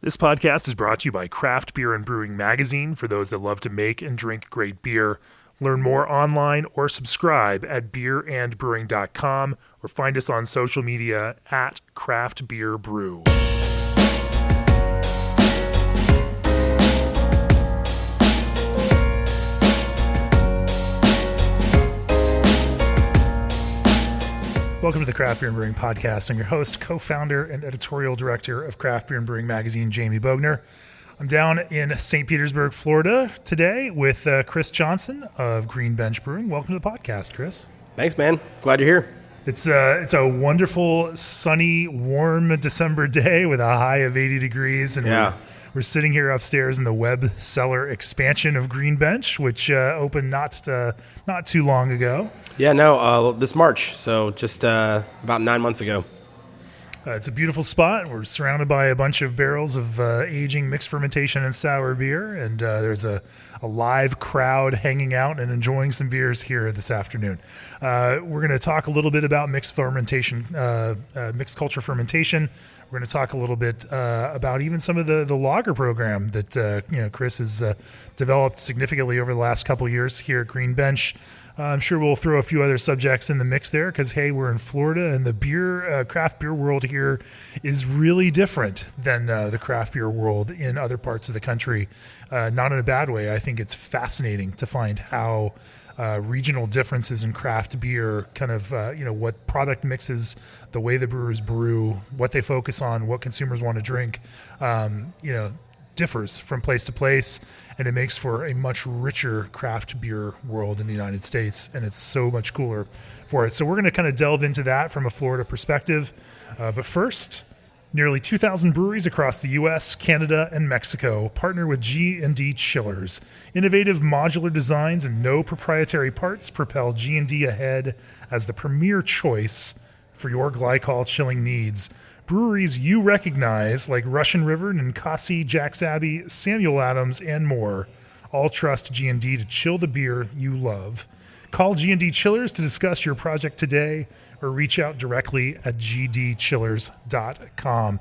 This podcast is brought to you by Craft Beer and Brewing Magazine for those that love to make and drink great beer. Learn more online or subscribe at beerandbrewing.com or find us on social media at Craft Beer Brew. Welcome to the Craft Beer and Brewing Podcast. I'm your host, co-founder, and editorial director of Craft Beer and Brewing Magazine, Jamie Bogner. I'm down in St. Petersburg, Florida today with Khris Johnson of Green Bench Brewing. Welcome to the podcast, Khris. Thanks, man. Glad you're here. It's a wonderful, sunny, warm December day with a high of 80 degrees, and we're sitting here upstairs in the web cellar expansion of Green Bench, which opened not too long ago. Yeah, no, this March, so just about 9 months ago. It's a beautiful spot. We're surrounded by a bunch of barrels of aging mixed fermentation and sour beer, and there's a live crowd hanging out and enjoying some beers here this afternoon. We're going to talk a little bit about mixed fermentation, mixed culture fermentation. We're going to talk a little bit about even some of the lager program that Khris has developed significantly over the last couple of years here at Green Bench. I'm sure we'll throw a few other subjects in the mix there because, hey, we're in Florida and the craft beer world here is really different than the craft beer world in other parts of the country. Not in a bad way. I think it's fascinating to find how regional differences in craft beer kind of, what product mixes, the way the brewers brew, what they focus on, what consumers want to drink, differs from place to place, and it makes for a much richer craft beer world in the United States, and it's so much cooler for it. So we're going to kind of delve into that from a Florida perspective. But first, nearly 2,000 breweries across the U.S., Canada, and Mexico partner with G&D Chillers. Innovative modular designs and no proprietary parts propel G&D ahead as the premier choice for your glycol chilling needs. Breweries you recognize like Russian River, Ninkasi, Jack's Abbey, Samuel Adams, and more all trust G&D to chill the beer you love. Call G&D Chillers to discuss your project today or reach out directly at gdchillers.com.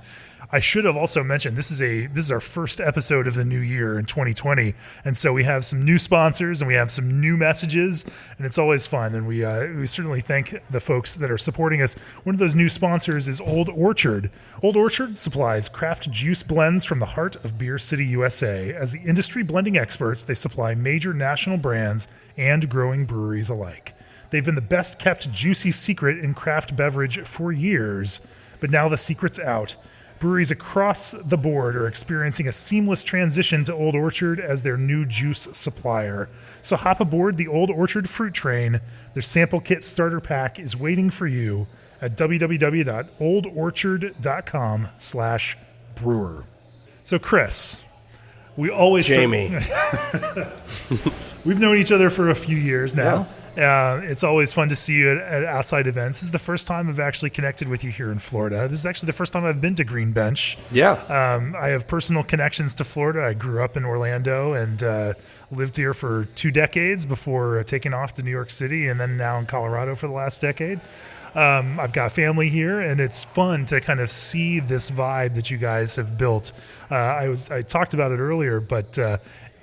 I should have also mentioned this is our first episode of the new year in 2020, and so we have some new sponsors and we have some new messages, and it's always fun. And we certainly thank the folks that are supporting us. One of those new sponsors is Old Orchard. Old Orchard supplies craft juice blends from the heart of Beer City, USA. As the industry blending experts, they supply major national brands and growing breweries alike. They've been the best kept juicy secret in craft beverage for years, but now the secret's out. Breweries across the board are experiencing a seamless transition to Old Orchard as their new juice supplier. So hop aboard the Old Orchard fruit train. Their sample kit starter pack is waiting for you at www.oldorchard.com/brewer. So Khris, we always Jamie. We've known each other for a few years now. Yeah. It's always fun to see you at outside events. This is the first time I've actually connected with you here in Florida. This is actually the first time I've been to Green Bench. Yeah. I have personal connections to Florida. I grew up in Orlando and lived here for 2 decades before taking off to New York City, and then now in Colorado for the last decade. I've got family here, and it's fun to kind of see this vibe that you guys have built. I talked about it earlier, but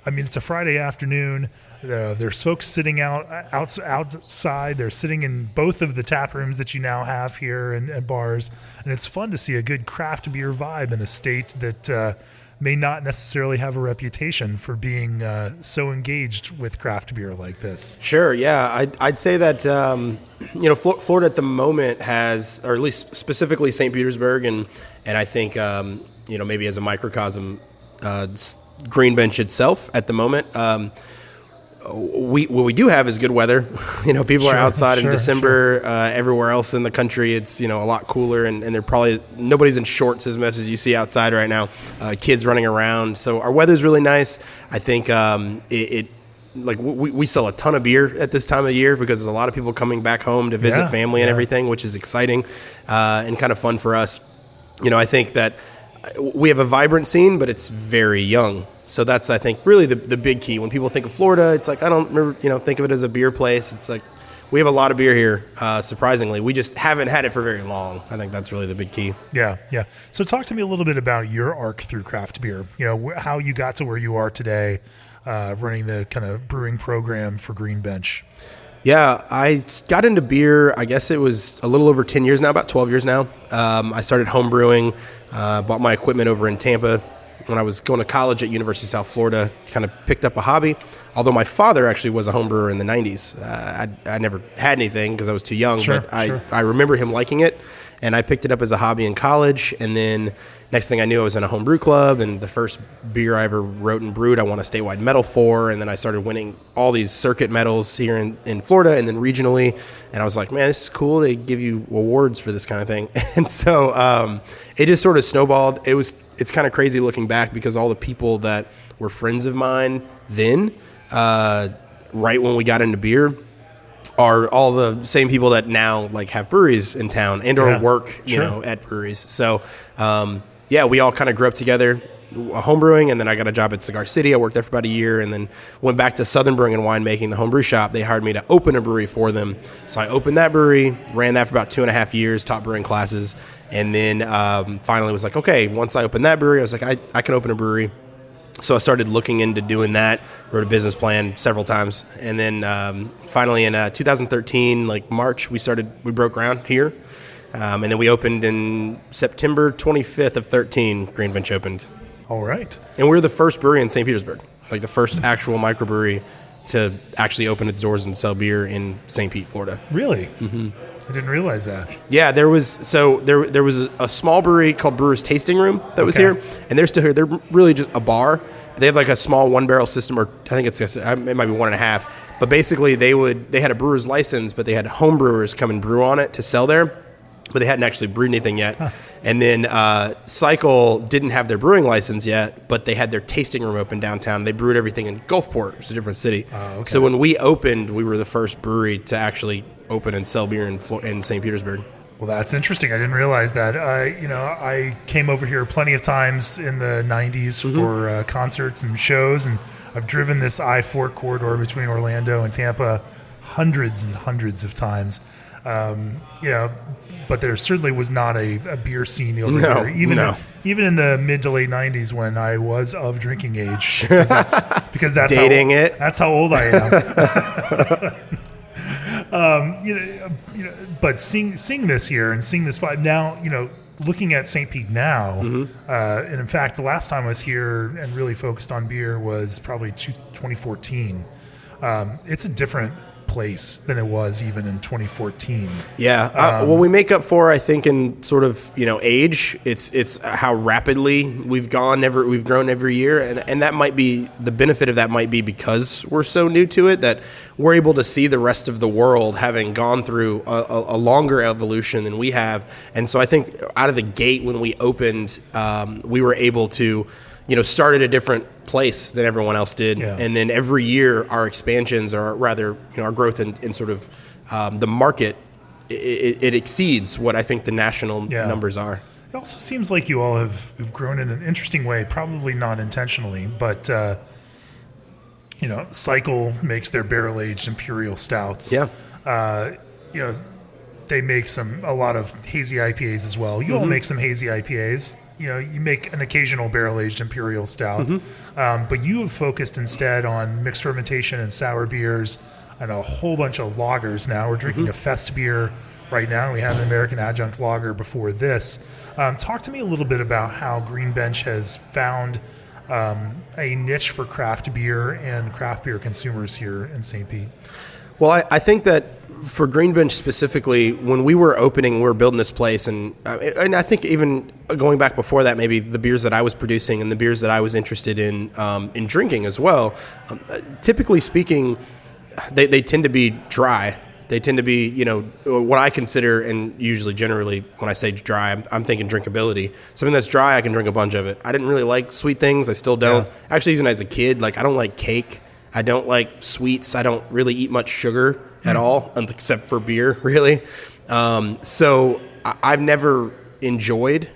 it's a Friday afternoon. There's folks sitting outside. They're sitting in both of the tap rooms that you now have here and bars, and it's fun to see a good craft beer vibe in a state that may not necessarily have a reputation for being so engaged with craft beer like this. Sure, yeah. I'd say that Florida at the moment has, or at least specifically St. Petersburg, and I think maybe as a microcosm, Green Bench itself at the moment. What we do have is good weather. People are outside in December. Everywhere else in the country, it's a lot cooler, and they're probably nobody's in shorts as much as you see outside right now. Kids running around, so our weather's really nice. I think we sell a ton of beer at this time of year because there's a lot of people coming back home to visit family and everything, which is exciting and kind of fun for us. I think that we have a vibrant scene, but it's very young. So that's, I think, really the big key. When people think of Florida, it's like, I don't remember, think of it as a beer place. It's like we have a lot of beer here, surprisingly. We just haven't had it for very long. I think that's really the big key. Yeah. So talk to me a little bit about your arc through craft beer. How you got to where you are today, running the kind of brewing program for Green Bench. Yeah, I got into beer, I guess it was a little over 10 years now, about 12 years now. I started home brewing, bought my equipment over in Tampa. When I was going to college at University of South Florida, kind of picked up a hobby. Although my father actually was a home brewer in the 90s. I never had anything because I was too young, but I remember him liking it, and I picked it up as a hobby in college. And then next thing I knew, I was in a home brew club, and the first beer I ever wrote and brewed, I won a statewide medal for. And then I started winning all these circuit medals here in Florida and then regionally. And I was like, man, this is cool. They give you awards for this kind of thing. And so it just sort of snowballed. It's kind of crazy looking back because all the people that were friends of mine then, right when we got into beer, are all the same people that now like have breweries in town and or work, at breweries. So, we all kind of grew up together, home brewing, and then I got a job at Cigar City. I worked there for about a year and then went back to Southern Brewing and Winemaking, the home brew shop. They hired me to open a brewery for them. So I opened that brewery, ran that for about 2.5 years, taught brewing classes, and then finally was like, okay, once I opened that brewery, I was like, I can open a brewery. So I started looking into doing that, wrote a business plan several times. And then finally in 2013, like March, we broke ground here. And then we opened in September 25th of 13, Green Bench opened. All right. And we were the first brewery in St. Petersburg, like the first actual microbrewery to actually open its doors and sell beer in St. Pete, Florida. Really? Mm-hmm. I didn't realize that. Yeah, there was a small brewery called Brewer's Tasting Room that was here, and they're still here. They're really just a bar. They have like a small 1-barrel system, or I think it might be 1.5. But basically, they had a brewer's license, but they had home brewers come and brew on it to sell there, but they hadn't actually brewed anything yet. Huh. And then Cycle didn't have their brewing license yet, but they had their tasting room open downtown. They brewed everything in Gulfport, which is a different city. Okay. So when we opened, we were the first brewery to actually open and sell beer in St. Petersburg. Well, that's interesting. I didn't realize that. I came over here plenty of times in the 90s for concerts and shows, and I've driven this I-4 corridor between Orlando and Tampa hundreds and hundreds of times. But there certainly was not a beer scene over here, even in the mid to late 90s when I was of drinking age. Because that's dating That's how old I am. But seeing this here and seeing this vibe now, looking at St. Pete now, and in fact, the last time I was here and really focused on beer was probably 2014. It's a different place than it was even in 2014. Yeah. We make up for, I think, in sort of, age. It's how rapidly we've grown every year. And that might be, the benefit of that might be because we're so new to it that we're able to see the rest of the world having gone through a longer evolution than we have. And so I think out of the gate when we opened, we were able to, start at a different place than everyone else did. Yeah. And then every year our expansions, or rather, our growth in sort of the market, it exceeds what I think the national numbers are. It also seems like you all have grown in an interesting way, probably not intentionally, but Cycle makes their barrel-aged imperial stouts. Yeah. They make a lot of hazy IPAs as well. You all make some hazy IPAs. You make an occasional barrel-aged imperial stout. But you have focused instead on mixed fermentation and sour beers and a whole bunch of lagers now. We're drinking a fest beer right now. We had an American adjunct lager before this. Talk to me a little bit about how Green Bench has found a niche for craft beer and craft beer consumers here in St. Pete. Well, I think that for Green Bench specifically, when we were opening, we were building this place, and I think even going back before that, maybe the beers that I was producing and the beers that I was interested in drinking as well, typically speaking, they tend to be dry. They tend to be, what I consider, and usually generally when I say dry, I'm thinking drinkability. Something that's dry, I can drink a bunch of it. I didn't really like sweet things. I still don't. Yeah. Actually, even as a kid, I don't like cake. I don't like sweets. I don't really eat much sugar at all, except for beer, really. So I've never enjoyed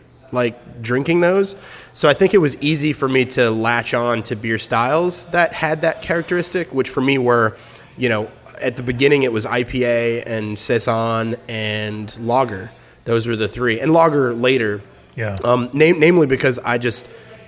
drinking those. So I think it was easy for me to latch on to beer styles that had that characteristic, which for me were, at the beginning it was IPA and Saison and lager. Those were the three, and lager later. Yeah. Namely because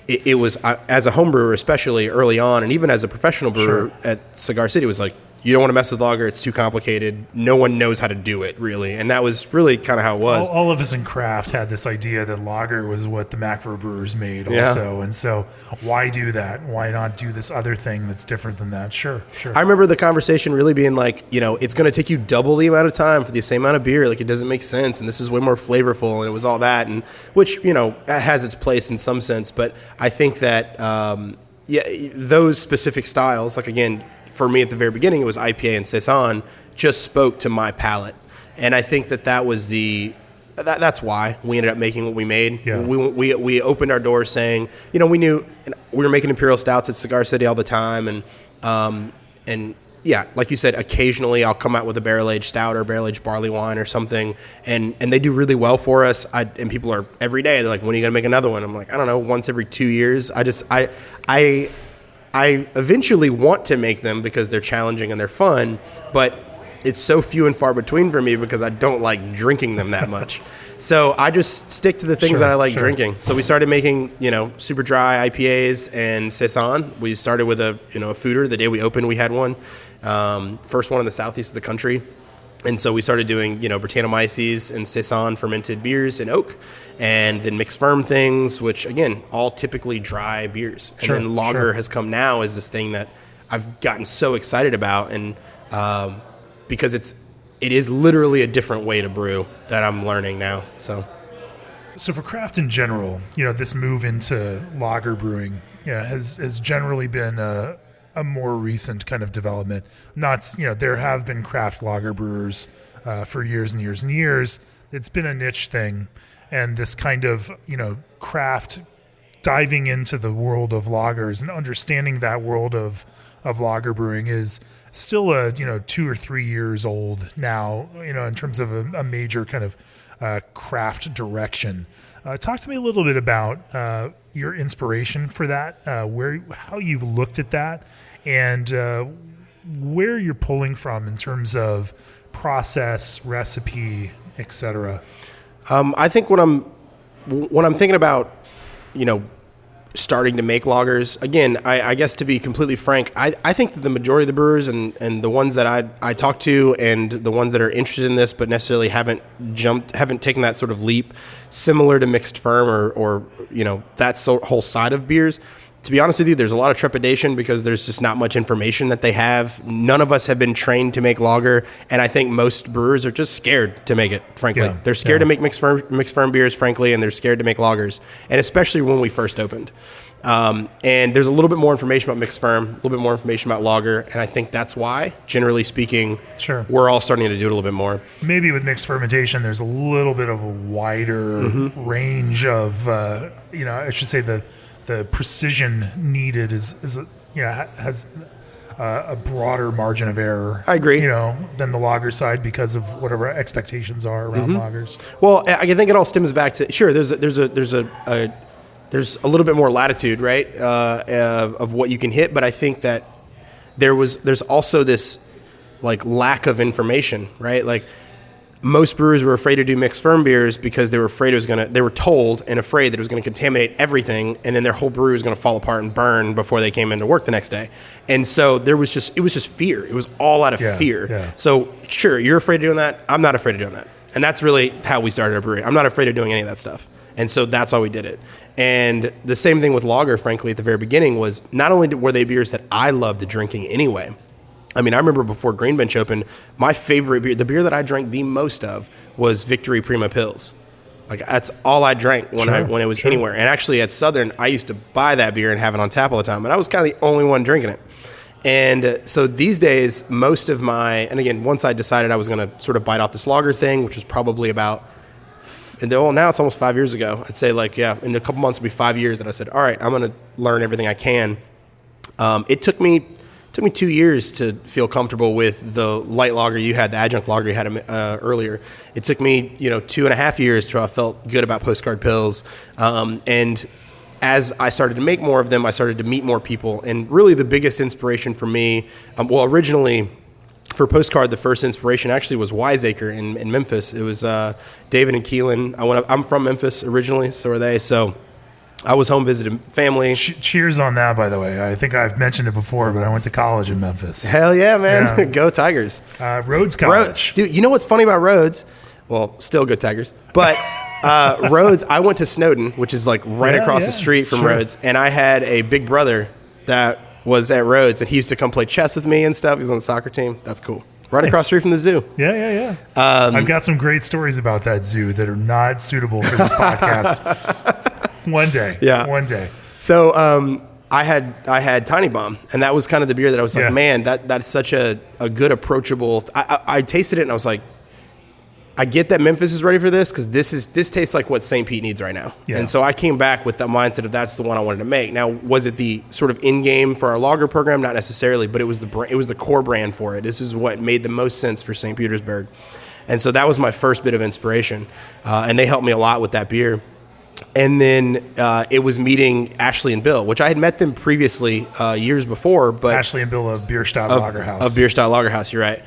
it was as a home brewer, especially early on, and even as a professional brewer at Cigar City, it was like, you don't want to mess with lager. It's too complicated. No one knows how to do it, really. And that was really kind of how it was. All of us in craft had this idea that lager was what the macro brewers made also. And so why do that? Why not do this other thing that's different than that? Sure. I remember the conversation really being like, it's going to take you double the amount of time for the same amount of beer. Like, it doesn't make sense. And this is way more flavorful. And it was all that. And which, has its place in some sense. But I think that, those specific styles, like, again, for me at the very beginning, it was IPA and Saison, just spoke to my palate. And I think that was that's why we ended up making what we made. Yeah. We opened our doors saying, we knew we were making imperial stouts at Cigar City all the time. And yeah, like you said, occasionally I'll come out with a barrel-aged stout or barrel-aged barley wine or something. And they do really well for us. And people are every day, they're like, when are you going to make another one? I'm like, I don't know, once every 2 years. I eventually want to make them because they're challenging and they're fun, but it's so few and far between for me because I don't like drinking them that much. So I just stick to the things that I like drinking. So we started making, super dry IPAs and Saison. We started with a foeder. The day we opened, we had one. First one in the southeast of the country. And so we started doing, Brettanomyces and Saison fermented beers in oak, and then mixed ferm things, which, again, all typically dry beers. And then lager has come now as this thing that I've gotten so excited about, and because it is literally a different way to brew that I'm learning now. So for craft in general, this move into lager brewing, has generally been a more recent kind of development. There have been craft lager brewers for years and years and years. It's been a niche thing, and this kind of craft diving into the world of lagers and understanding that world of lager brewing is still 2 or 3 years old now. In terms of a major kind of craft direction. Talk to me a little bit about your inspiration for that, how you've looked at that, and where you're pulling from in terms of process, recipe, etc. I think when I'm thinking about, starting to make lagers, again, I guess to be completely frank, I think that the majority of the brewers and the ones that I talk to and the ones that are interested in this but necessarily haven't taken that sort of leap, similar to mixed ferm or that whole side of beers. To be honest with you, there's a lot of trepidation because there's just not much information that they have. None of us have been trained to make lager, and I think most brewers are just scared to make it, frankly. Yeah, they're scared to make mixed ferm beers, frankly, and they're scared to make lagers, and especially when we first opened. And there's a little bit more information about mixed ferm, a little bit more information about lager, and I think that's why, generally speaking, we're all starting to do it a little bit more. Maybe with mixed fermentation, there's a little bit of a wider range of, I should say the precision needed has a broader margin of error. I agree. Than the lager side because of whatever expectations are around lagers. Well, I think it all stems back to there's a little bit more latitude, right, of what you can hit, but I think that there's also this like lack of information, right? Like, most brewers were afraid to do mixed ferm beers because they were afraid they were told and afraid that it was going to contaminate everything, and then their whole brewery was going to fall apart and burn before they came into work the next day. And so it was just fear. It was all out of fear. Yeah. So sure, you're afraid of doing that. I'm not afraid of doing that. And that's really how we started our brewery. I'm not afraid of doing any of that stuff. And so that's why we did it. And the same thing with lager, frankly, at the very beginning was not only were they beers that I loved drinking anyway. I mean, I remember before Green Bench opened, my favorite beer, the beer that I drank the most of, was Victory Prima Pils. Like, that's all I drank when it was anywhere. And actually at Southern, I used to buy that beer and have it on tap all the time. And I was kind of the only one drinking it. And so these days, most of and again, once I decided I was going to sort of bite off this lager thing, which was probably about, now it's almost 5 years ago. I'd say in a couple months it'll be 5 years that I said, all right, I'm going to learn everything I can. It took me 2 years to feel comfortable with the light lager you had, the adjunct lager you had earlier. It took me, 2.5 years till I felt good about Postcard Pills. And as I started to make more of them, I started to meet more people. And really the biggest inspiration for me, originally for postcard, the first inspiration actually was Wiseacre in Memphis. It was David and Keelan. I'm from Memphis originally, so are they. So I was home visiting family. Cheers on that, by the way. I think I've mentioned it before, but I went to college in Memphis. Hell yeah, man. Yeah. Go Tigers. Rhodes College. Dude, you know what's funny about Rhodes? Well, still go Tigers. But Rhodes, I went to Snowden, which is like right across the street from Rhodes. And I had a big brother that was at Rhodes, and he used to come play chess with me and stuff. He was on the soccer team. That's cool. Right across the street from the zoo. Yeah. I've got some great stories about that zoo that are not suitable for this podcast. One day. So I had Tiny Bomb, and that was kind of the beer that I was like, man, that's such a good approachable. I tasted it, and I was like, I get that Memphis is ready for this because this tastes like what St. Pete needs right now. Yeah. And so I came back with the mindset of that's the one I wanted to make. Now, was it the sort of in game for our lager program? Not necessarily, but it was the core brand for it. This is what made the most sense for St. Petersburg, and so that was my first bit of inspiration, and they helped me a lot with that beer. And then it was meeting Ashley and Bill, which I had met them previously years before. But Ashley and Bill of Bierstadt Lagerhaus. Of Bierstadt Lagerhaus, you're right,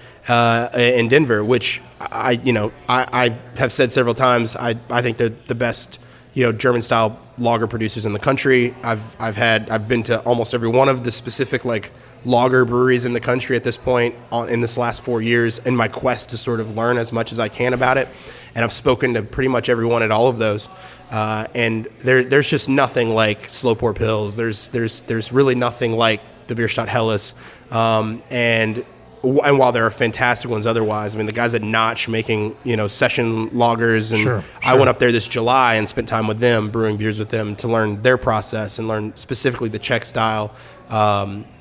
in Denver, which I have said several times. I think they're the best German style lager producers in the country. I've been to almost every one of the specific like lager breweries in the country at this point in this last 4 years in my quest to sort of learn as much as I can about it. And I've spoken to pretty much everyone at all of those. And there's just nothing like slow pour pills. There's really nothing like the Bierstadt Helles. And while there are fantastic ones otherwise, I mean, the guys at Notch making, session lagers. And sure. I went up there this July and spent time with them, brewing beers with them to learn their process and learn specifically the Czech style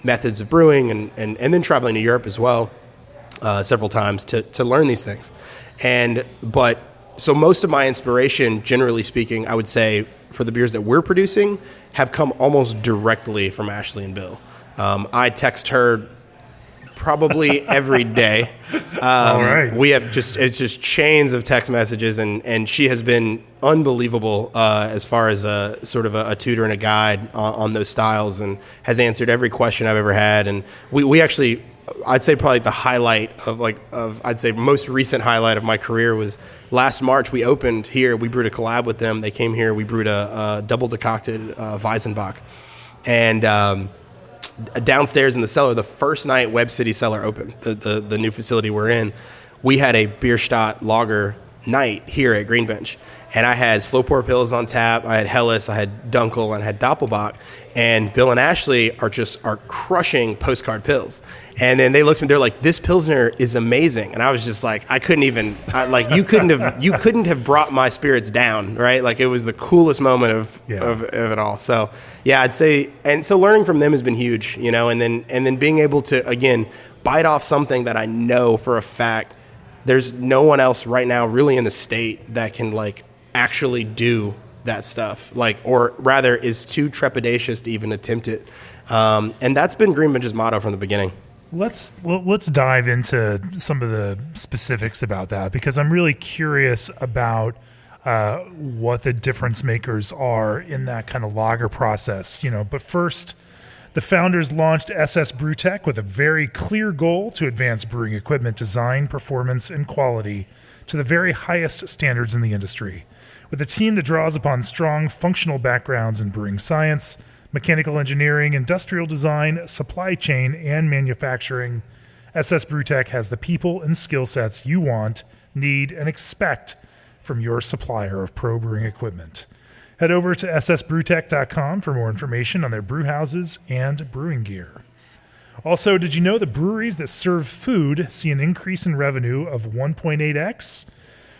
methods of brewing and then traveling to Europe as well several times to learn these things. So most of my inspiration, generally speaking, I would say for the beers that we're producing have come almost directly from Ashley and Bill. I text her probably every day. All right. It's just chains of text messages, and she has been unbelievable as far as sort of a tutor and a guide on those styles, and has answered every question I've ever had. And we actually, I'd say probably the highlight I'd say most recent highlight of my career was last March. We opened here. We brewed a collab with them. They came here. We brewed a double decocted Weizenbach, and downstairs in the cellar, the first night Webb City Cellar opened, the new facility we're in, we had a Bierstadt lager night here at Green Bench. And I had slow pour pills on tap. I had Helles, I had Dunkel, and I had Doppelbock. And Bill and Ashley are crushing postcard pills. And then they looked and they're like, "This Pilsner is amazing." And I was just like, you couldn't have brought my spirits down, right? Like it was the coolest moment of it all. So yeah, I'd say, and so learning from them has been huge, and then being able to again bite off something that I know for a fact there's no one else right now really in the state that can like actually do that stuff, or rather is too trepidatious to even attempt it. And that's been Green Bench's motto from the beginning. Let's dive into some of the specifics about that, because I'm really curious about what the difference makers are in that kind of lager process. But first, the founders launched SS Brewtech with a very clear goal to advance brewing equipment design, performance, and quality to the very highest standards in the industry. With a team that draws upon strong functional backgrounds in brewing science, mechanical engineering, industrial design, supply chain, and manufacturing, SS Brewtech has the people and skill sets you want, need, and expect from your supplier of pro brewing equipment. Head over to ssbrewtech.com for more information on their brew houses and brewing gear. Also, did you know that breweries that serve food see an increase in revenue of 1.8x?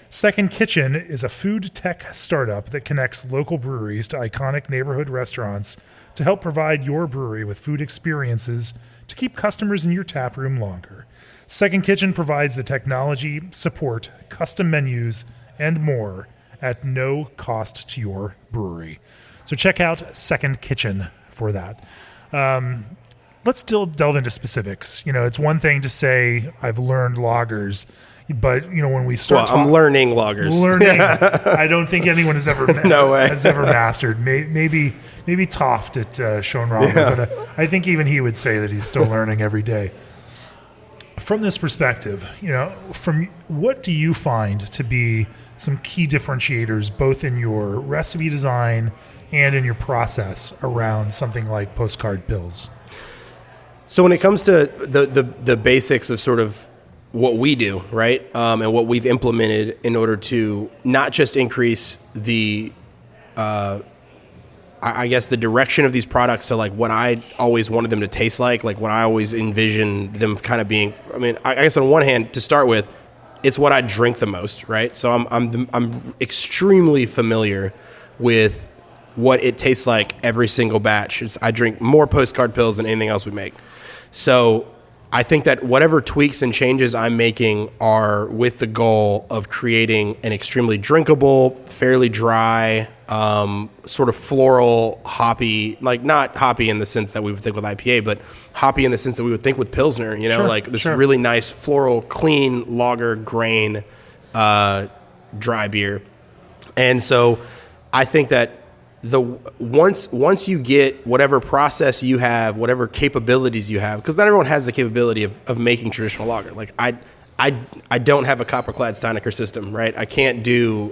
Second Kitchen is a food tech startup that connects local breweries to iconic neighborhood restaurants to help provide your brewery with food experiences to keep customers in your tap room longer. Second Kitchen provides the technology, support, custom menus, and more at no cost to your brewery. So check out Second Kitchen for that. Let's still delve into specifics. It's one thing to say I've learned lagers, but when we start, I'm learning lagers. I don't think anyone has ever mastered. Maybe Toft at Schoenraber, but I think even he would say that he's still learning every day. From this perspective, from what do you find to be some key differentiators, both in your recipe design and in your process around something like Postcard Pils? So when it comes to the basics of sort of what we do, right, and what we've implemented in order to not just increase the I guess the direction of these products to like what I always wanted them to taste like what I always envisioned them kind of being. I mean, I guess on one hand, to start with, it's what I drink the most, right? So I'm extremely familiar with what it tastes like every single batch. I drink more Postcard Pils than anything else we make. So I think that whatever tweaks and changes I'm making are with the goal of creating an extremely drinkable, fairly dry, sort of floral, hoppy, like not hoppy in the sense that we would think with IPA, but hoppy in the sense that we would think with Pilsner, like this really nice floral, clean lager grain, dry beer. And so I think that once you get whatever process you have, whatever capabilities you have, because not everyone has the capability of making traditional lager. Like I don't have a copper-clad Steinecker system, right? I can't do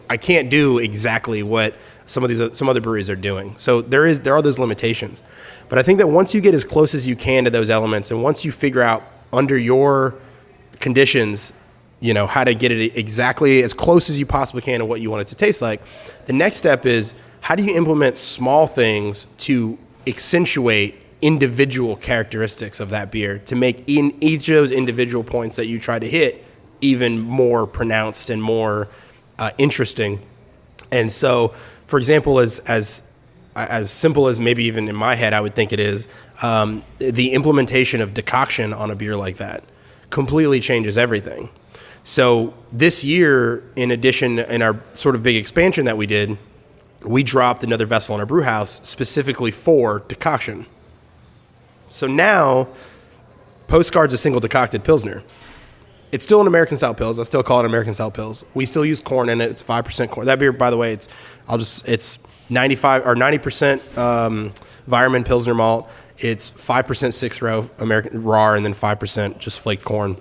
exactly what some other breweries are doing. So there are those limitations. But I think that once you get as close as you can to those elements, and once you figure out under your conditions, how to get it exactly as close as you possibly can to what you want it to taste like, the next step is, how do you implement small things to accentuate individual characteristics of that beer to make in each of those individual points that you try to hit even more pronounced and more interesting? And so, for example, as simple as maybe even in my head I would think it is, the implementation of decoction on a beer like that completely changes everything. So this year, in addition, in our sort of big expansion that we did, we dropped another vessel in our brew house specifically for decoction. So now, Postcard's a single decocted Pilsner. It's still an American style Pils. I still call it American style Pils. We still use corn in it. It's 5% corn. That beer, by the way, it's 95 or 90% Weyermann Pilsner malt. It's 5% 6 row American raw, and then 5% just flaked corn.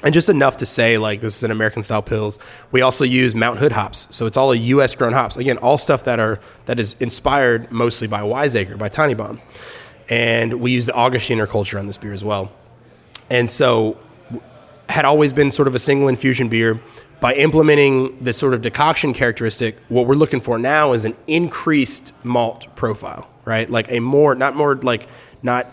And just enough to say, like, this is an American style Pils. We also use Mount Hood hops. So it's all a U.S. grown hops. Again, all stuff that is inspired mostly by Wiseacre, by Tiny Bomb. And we use the Augustiner culture on this beer as well. And so had always been sort of a single infusion beer. By implementing this sort of decoction characteristic, what we're looking for now is an increased malt profile, right? Like not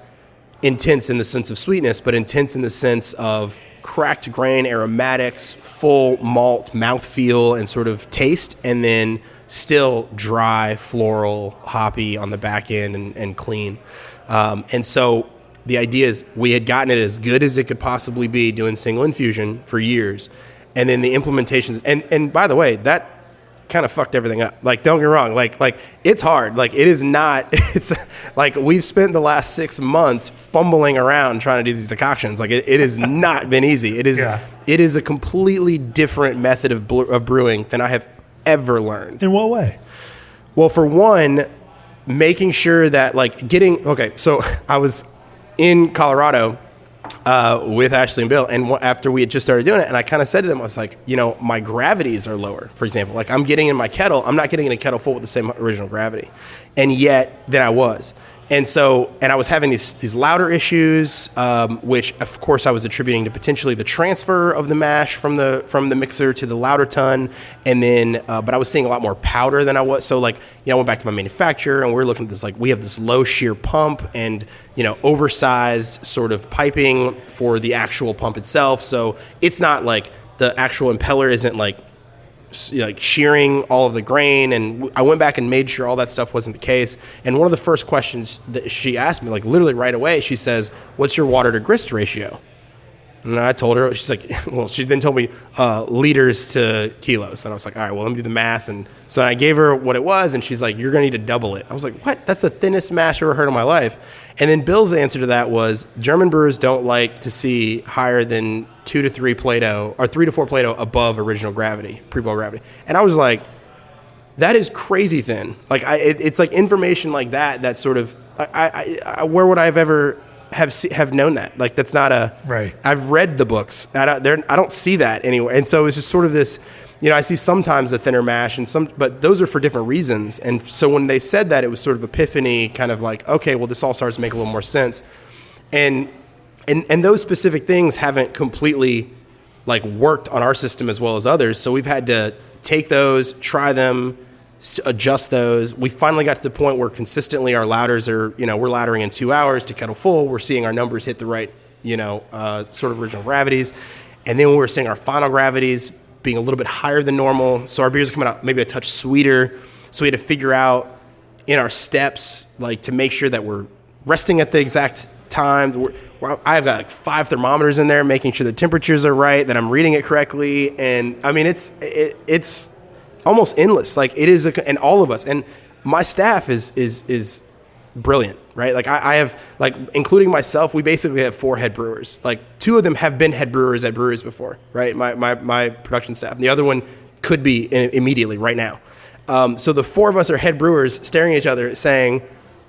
intense in the sense of sweetness, but intense in the sense of cracked grain, aromatics, full malt mouthfeel and sort of taste, and then still dry, floral, hoppy on the back end and clean. And so the idea is we had gotten it as good as it could possibly be doing single infusion for years. And then the implementations, and by the way, that kind of fucked everything up. Like, don't get me wrong. Like it's hard. Like, it is not, it's like we've spent the last 6 months fumbling around trying to do these decoctions. Like, it has not been easy. It is a completely different method of brewing than I have ever learned. In what way? Well, for one, making sure that so I was in Colorado with Ashley and Bill, and after we had just started doing it, and I kind of said to them, I was like, my gravities are lower, for example. Like, I'm getting in my kettle, I'm not getting in a kettle full with the same original gravity, and yet then I was. And so, and I was having these louder issues, which of course I was attributing to potentially the transfer of the mash from the mixer to the louder tun, and then, but I was seeing a lot more powder than I was. So I went back to my manufacturer, and we're looking at this, we have this low shear pump and, oversized sort of piping for the actual pump itself. So it's not like the actual impeller isn't shearing all of the grain, and I went back and made sure all that stuff wasn't the case. And one of the first questions that she asked me, literally right away, she says, "What's your water to grist ratio?" And I told her, she's like, well, she then told me liters to kilos. And I was like, all right, well, let me do the math. And so I gave her what it was, and she's like, you're going to need to double it. I was like, what? That's the thinnest mash I've ever heard in my life. And then Bill's answer to that was, German brewers don't like to see higher than 2 to 3 Plato, or 3 to 4 Plato above original gravity, pre-boil gravity. And I was like, that is crazy thin. It's like information like that sort of, where would I have ever have known that. Like, that's not a Right. I've read the books. I don't see that anywhere. And so it's just sort of this, I see sometimes the thinner mash but those are for different reasons. And so when they said that, it was sort of epiphany, kind of like, okay, well, this all starts to make a little more sense. And those specific things haven't completely like worked on our system as well as others. So we've had to take those, try them, adjust those. We finally got to the point where consistently our ladders are, we're laddering in 2 hours to kettle full. We're seeing our numbers hit the right, sort of original gravities. And then we're seeing our final gravities being a little bit higher than normal. So our beers are coming out maybe a touch sweeter. So we had to figure out in our steps, like, to make sure that we're resting at the exact times. I've got like 5 thermometers in there, making sure the temperatures are right, that I'm reading it correctly. And I mean, it's almost endless. Like, it is, and all of us, and my staff is brilliant, right? Like, I have, like, including myself, we basically have 4 head brewers. Like, 2 of them have been head brewers at breweries before, right? My production staff, and the other one could be immediately right now. So the 4 of us are head brewers staring at each other saying,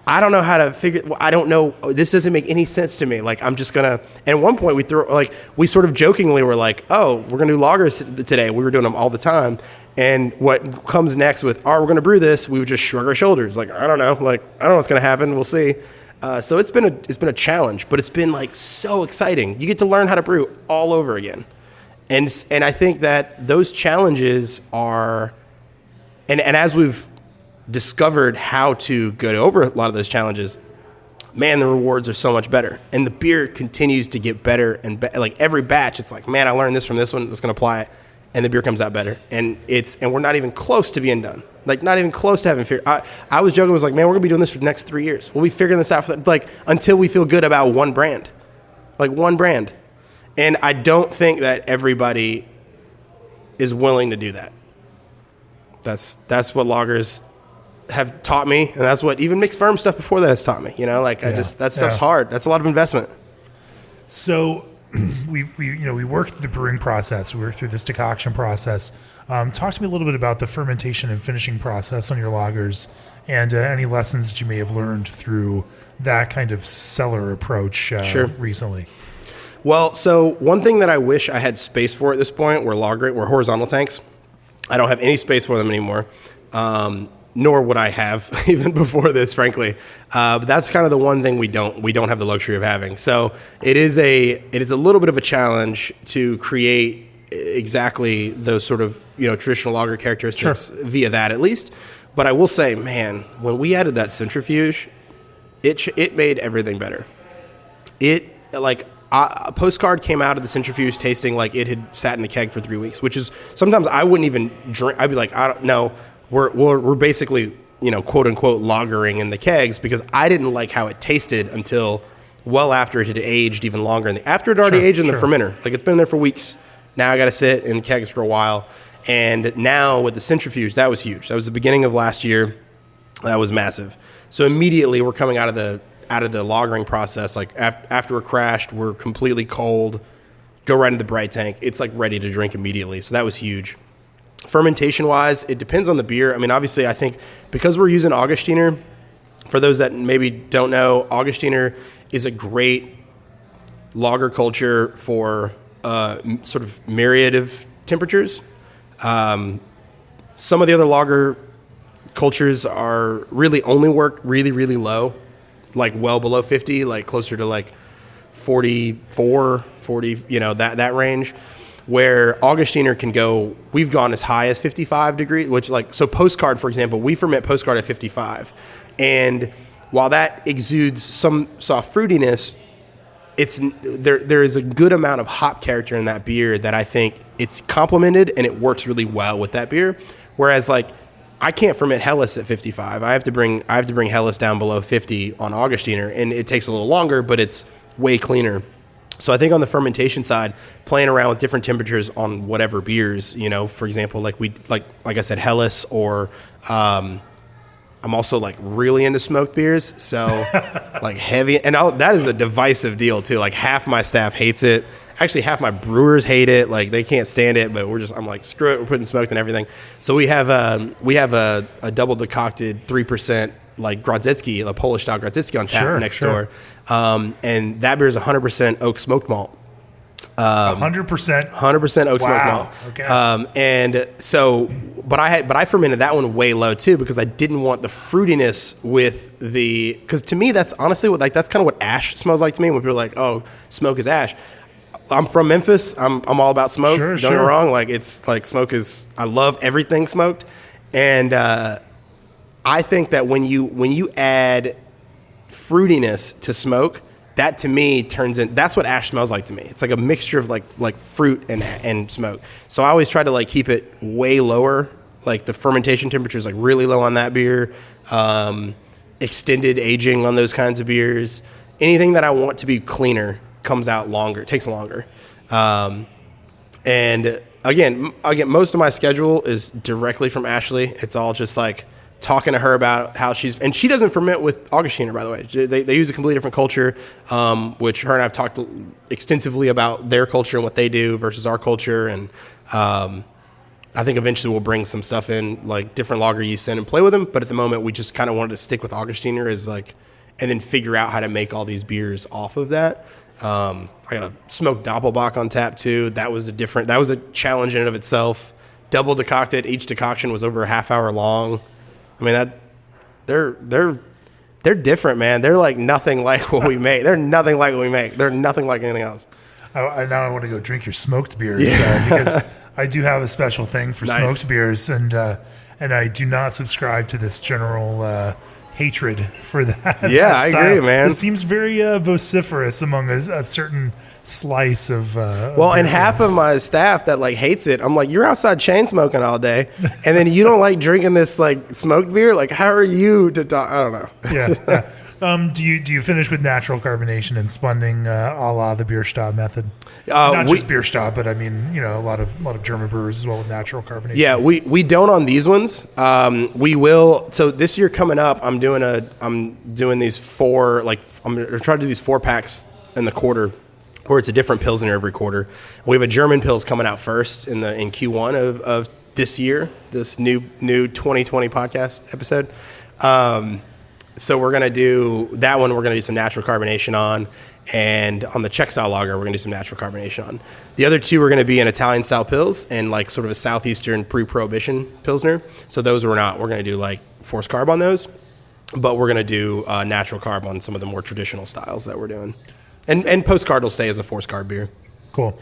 I don't know how to I don't know. This doesn't make any sense to me. Like, I'm just going to, and at one point we sort of jokingly were like, oh, we're going to do lagers today. We were doing them all the time. And what comes next with, we're going to brew this, we would just shrug our shoulders. Like, I don't know what's going to happen. We'll see. So it's been a challenge, but it's been like so exciting. You get to learn how to brew all over again. And I think that those challenges are, and as we've discovered how to get over a lot of those challenges, man, the rewards are so much better. And the beer continues to get better and better. Like, every batch, it's like, man, I learned this from this one. Let's going to apply it. And the beer comes out better. And we're not even close to being done. Like, not even close to having figured. I was joking, was like, man, we're going to be doing this for the next 3 years. We'll be figuring this out until we feel good about one brand. Like, one brand. And I don't think that everybody is willing to do that. That's what lagers have taught me, and that's what even mixed firm stuff before that has taught me. That stuff's hard. That's a lot of investment. So we work through the brewing process. We work through this decoction process. Talk to me a little bit about the fermentation and finishing process on your lagers, and any lessons that you may have learned through that kind of cellar approach Sure. recently. Well, so one thing that I wish I had space for at this point were horizontal tanks. I don't have any space for them anymore. Nor would I have even before this, frankly. But that's kind of the one thing we don't have the luxury of having. So it is a little bit of a challenge to create exactly those sort of traditional lager characteristics via that, at least. But I will say, man, when we added that centrifuge, it made everything better. A postcard came out of the centrifuge tasting like it had sat in the keg for 3 weeks, which is sometimes I wouldn't even drink. I'd be like, I don't know. We're basically, quote unquote, lagering in the kegs, because I didn't like how it tasted until well after it had aged even longer. After it had already aged in the fermenter, like, it's been there for weeks. Now I got to sit in kegs for a while. And now with the centrifuge, that was huge. That was the beginning of last year. That was massive. So immediately we're coming out of the lagering process. Like, after we're crashed, we're completely cold, go right into the bright tank. It's like ready to drink immediately. So that was huge. Fermentation-wise, it depends on the beer. I mean, obviously, I think because we're using Augustiner, for those that maybe don't know, Augustiner is a great lager culture for sort of myriad of temperatures. Some of the other lager cultures are really only work really, really low, like well below 50, like closer to like 44, 40, that range. Where Augustiner can go, we've gone as high as 55 degrees, so Postcard, for example, we ferment Postcard at 55. And while that exudes some soft fruitiness, there is a good amount of hop character in that beer that I think it's complemented and it works really well with that beer. Whereas, like, I can't ferment Helles at 55. I have to bring Helles down below 50 on Augustiner, and it takes a little longer, but it's way cleaner. So I think on the fermentation side, playing around with different temperatures on whatever beers, for example, like I said, Helles, or I'm also like really into smoked beers, so like heavy, and that is a divisive deal too. Like, half my staff hates it. Actually, half my brewers hate it. Like, they can't stand it, but I'm like, screw it, we're putting smoked and everything. So we have a double decocted 3%, like Grodziskie, a Polish style Grodziskie on tap next door. And that beer is 100% oak smoked malt. 100% oak smoked malt. Okay. And so, but I fermented that one way low too, because I didn't want the fruitiness with because to me, that's honestly that's kind of what ash smells like to me when people are like, oh, smoke is ash. I'm from Memphis. I'm all about smoke. Don't get me wrong. Like, it's like smoke is, I love everything smoked. And, I think that when you add fruitiness to smoke, that to me that's what ash smells like to me. It's like a mixture of like fruit and smoke. So I always try to like keep it way lower. Like the fermentation temperature is like really low on that beer. Extended aging on those kinds of beers. Anything that I want to be cleaner comes out longer, takes longer. And again, most of my schedule is directly from Ashley. It's all just like talking to her about how and she doesn't ferment with Augustiner, by the way. They use a completely different culture, which her and I have talked extensively about their culture and what they do versus our culture. And I think eventually we'll bring some stuff in, like different lager yeast in and play with them. But at the moment, we just kind of wanted to stick with Augustiner and then figure out how to make all these beers off of that. I got a smoked Doppelbock on tap too. That was a challenge in and of itself. Double decocted. Each decoction was over a half hour long. I mean, they're different, man. They're like nothing like what we make. They're nothing like what we make. They're nothing like anything else. Now I want to go drink your smoked beers because I do have a special thing for smoked beers, and I do not subscribe to this general hatred for that. Yeah, that I style. agree, man. It seems very vociferous among a certain slice of. And half of my staff that like hates it, I'm like, you're outside chain smoking all day, and then you don't like drinking this like smoked beer. Like, how are you to talk? I don't know. Yeah. Do you finish with natural carbonation and spunding a la the Bierstadt method? Not just Bierstadt, but I mean, a lot of German brewers as well with natural carbonation. Yeah, we don't on these ones. We will. So this year coming up, I'm doing these 4. Like I'm gonna try to do these 4 packs in the quarter, where it's a different Pilsner every quarter. We have a German Pils coming out first in Q1 of this year, this new 2020 podcast episode. So we're going to do that one. We're going to do some natural carbonation on. And on the Czech style lager, we're going to do some natural carbonation on. The other 2 are going to be an Italian style Pils and like sort of a Southeastern pre-Prohibition Pilsner. So those we're going to do like forced carb on those. But we're going to do natural carb on some of the more traditional styles that we're doing. And Postcard will stay as a forced carb beer. Cool.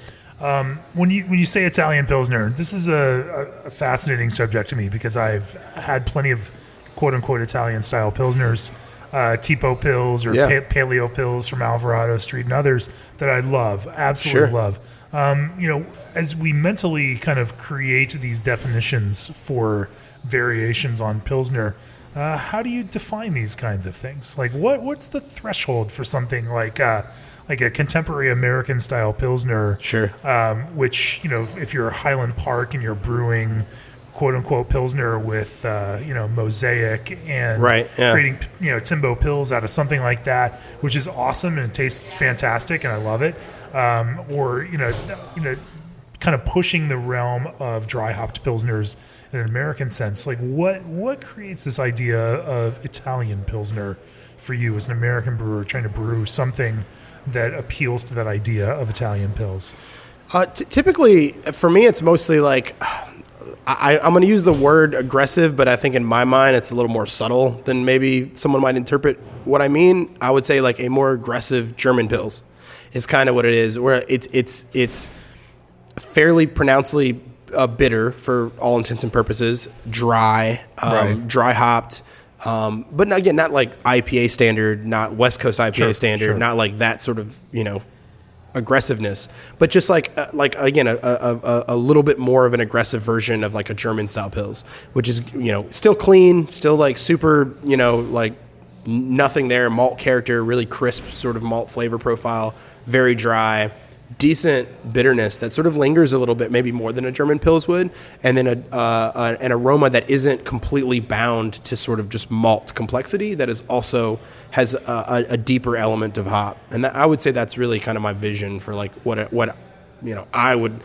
When you say Italian Pilsner, this is a fascinating subject to me because I've had plenty of quote-unquote Italian-style Pilsners, Tipo Pils or Paleo Pils from Alvarado Street and others that I love, absolutely love. As we mentally kind of create these definitions for variations on Pilsner, how do you define these kinds of things? Like, what's the threshold for something like a contemporary American-style Pilsner? Sure. Which, if you're Highland Park and you're brewing quote-unquote Pilsner with, mosaic and creating, Timbo Pils out of something like that, which is awesome and it tastes fantastic and I love it. Or kind of pushing the realm of dry hopped Pilsners in an American sense. Like what creates this idea of Italian Pilsner for you as an American brewer trying to brew something that appeals to that idea of Italian Pils? Typically, for me, it's mostly like... I'm going to use the word aggressive, but I think in my mind it's a little more subtle than maybe someone might interpret what I mean. I would say like a more aggressive German Pils is kind of what it is, where it's fairly pronouncedly bitter for all intents and purposes, dry, dry hopped, but again, not like IPA standard, not West Coast IPA standard, not like that sort of aggressiveness, but just like again a little bit more of an aggressive version of like a German style Pils, which is still clean, still like super like nothing there, malt character, really crisp sort of malt flavor profile, very dry, decent bitterness that sort of lingers a little bit, maybe more than a German Pils would, and then an aroma that isn't completely bound to sort of just malt complexity, that is also has a deeper element of hop. And I would say that's really kind of my vision for like what I would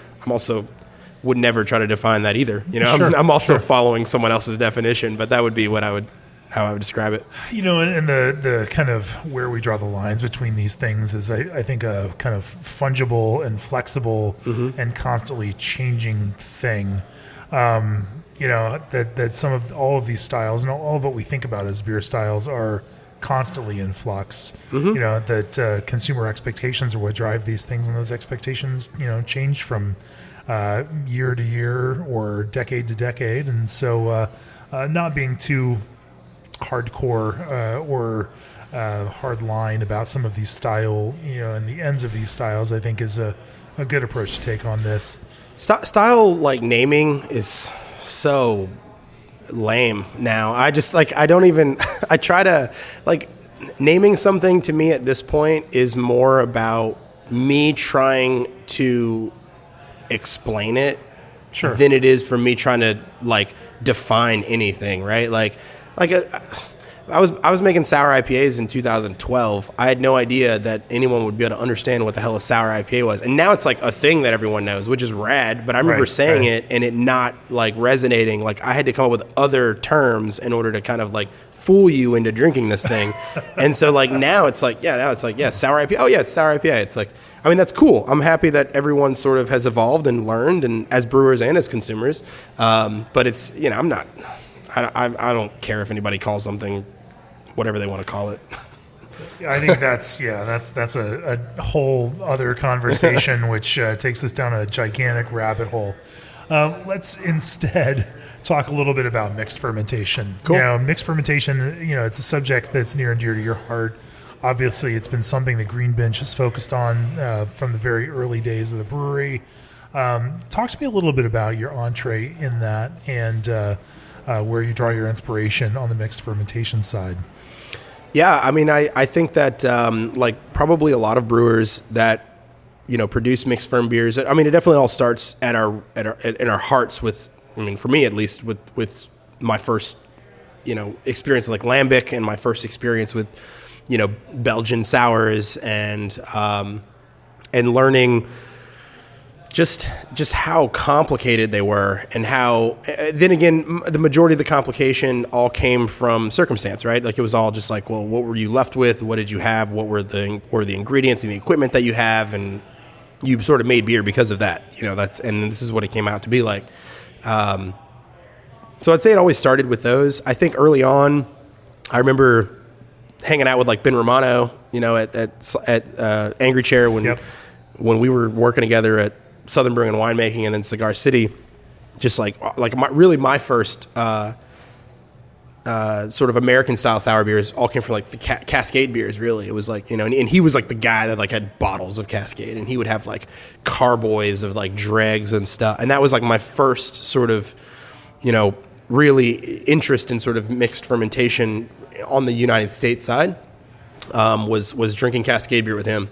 never try to define that either. I'm also following someone else's definition, but that would be what I would how I would describe it. And the kind of where we draw the lines between these things is, I think, a kind of fungible and flexible and constantly changing thing. That some of all of these styles and all of what we think about as beer styles are constantly in flux. That consumer expectations are what drive these things, and those expectations, change from year to year or decade to decade. And so not being too hardcore or hard line about some of these style, and the ends of these styles, I think is a good approach to take on this. Style, like, naming is so lame now. I just, like, I don't even, I try to, like, naming something to me at this point is more about me trying to explain it than it is for me trying to, like, define anything, right? I was making sour IPAs in 2012. I had no idea that anyone would be able to understand what the hell a sour IPA was. And now it's like a thing that everyone knows, which is rad. But I remember saying it and it not, like, resonating. Like, I had to come up with other terms in order to kind of, like, fool you into drinking this thing. And so, like, now it's like, sour IPA. Oh, yeah, it's sour IPA. It's like, I mean, that's cool. I'm happy that everyone sort of has evolved and learned, and as brewers and as consumers. But it's, I'm not... I don't care if anybody calls something whatever they want to call it. I think that's a whole other conversation, which takes us down a gigantic rabbit hole. Let's instead talk a little bit about mixed fermentation. Cool. Mixed fermentation, it's a subject that's near and dear to your heart. Obviously, it's been something that Green Bench has focused on from the very early days of the brewery. Talk to me a little bit about your entree in that, and where you draw your inspiration on the mixed fermentation side. Yeah, I mean, I think that like probably a lot of brewers that produce mixed ferm beers. I mean, it definitely all starts in our hearts with. I mean, for me at least, with my first experience with, like, lambic, and my first experience with Belgian sours, and learning just how complicated they were, and how then again the majority of the complication all came from circumstance, right? Like, it was all just like, well, what were you left with? What did you have? What were the ingredients and the equipment that you have? And you sort of made beer because of that. And this is what it came out to be like. So I'd say it always started with those. I think early on, I remember hanging out with, like, Ben Romano, at Angry Chair when we were working together at Southern Brewing and Winemaking, and then Cigar City. Just like my first sort of American style sour beers all came from, like, the Cascade beers. Really, it was like and he was, like, the guy that, like, had bottles of Cascade, and he would have, like, carboys of, like, dregs and stuff, and that was, like, my first sort of really interest in sort of mixed fermentation on the United States side. Was drinking Cascade beer with him,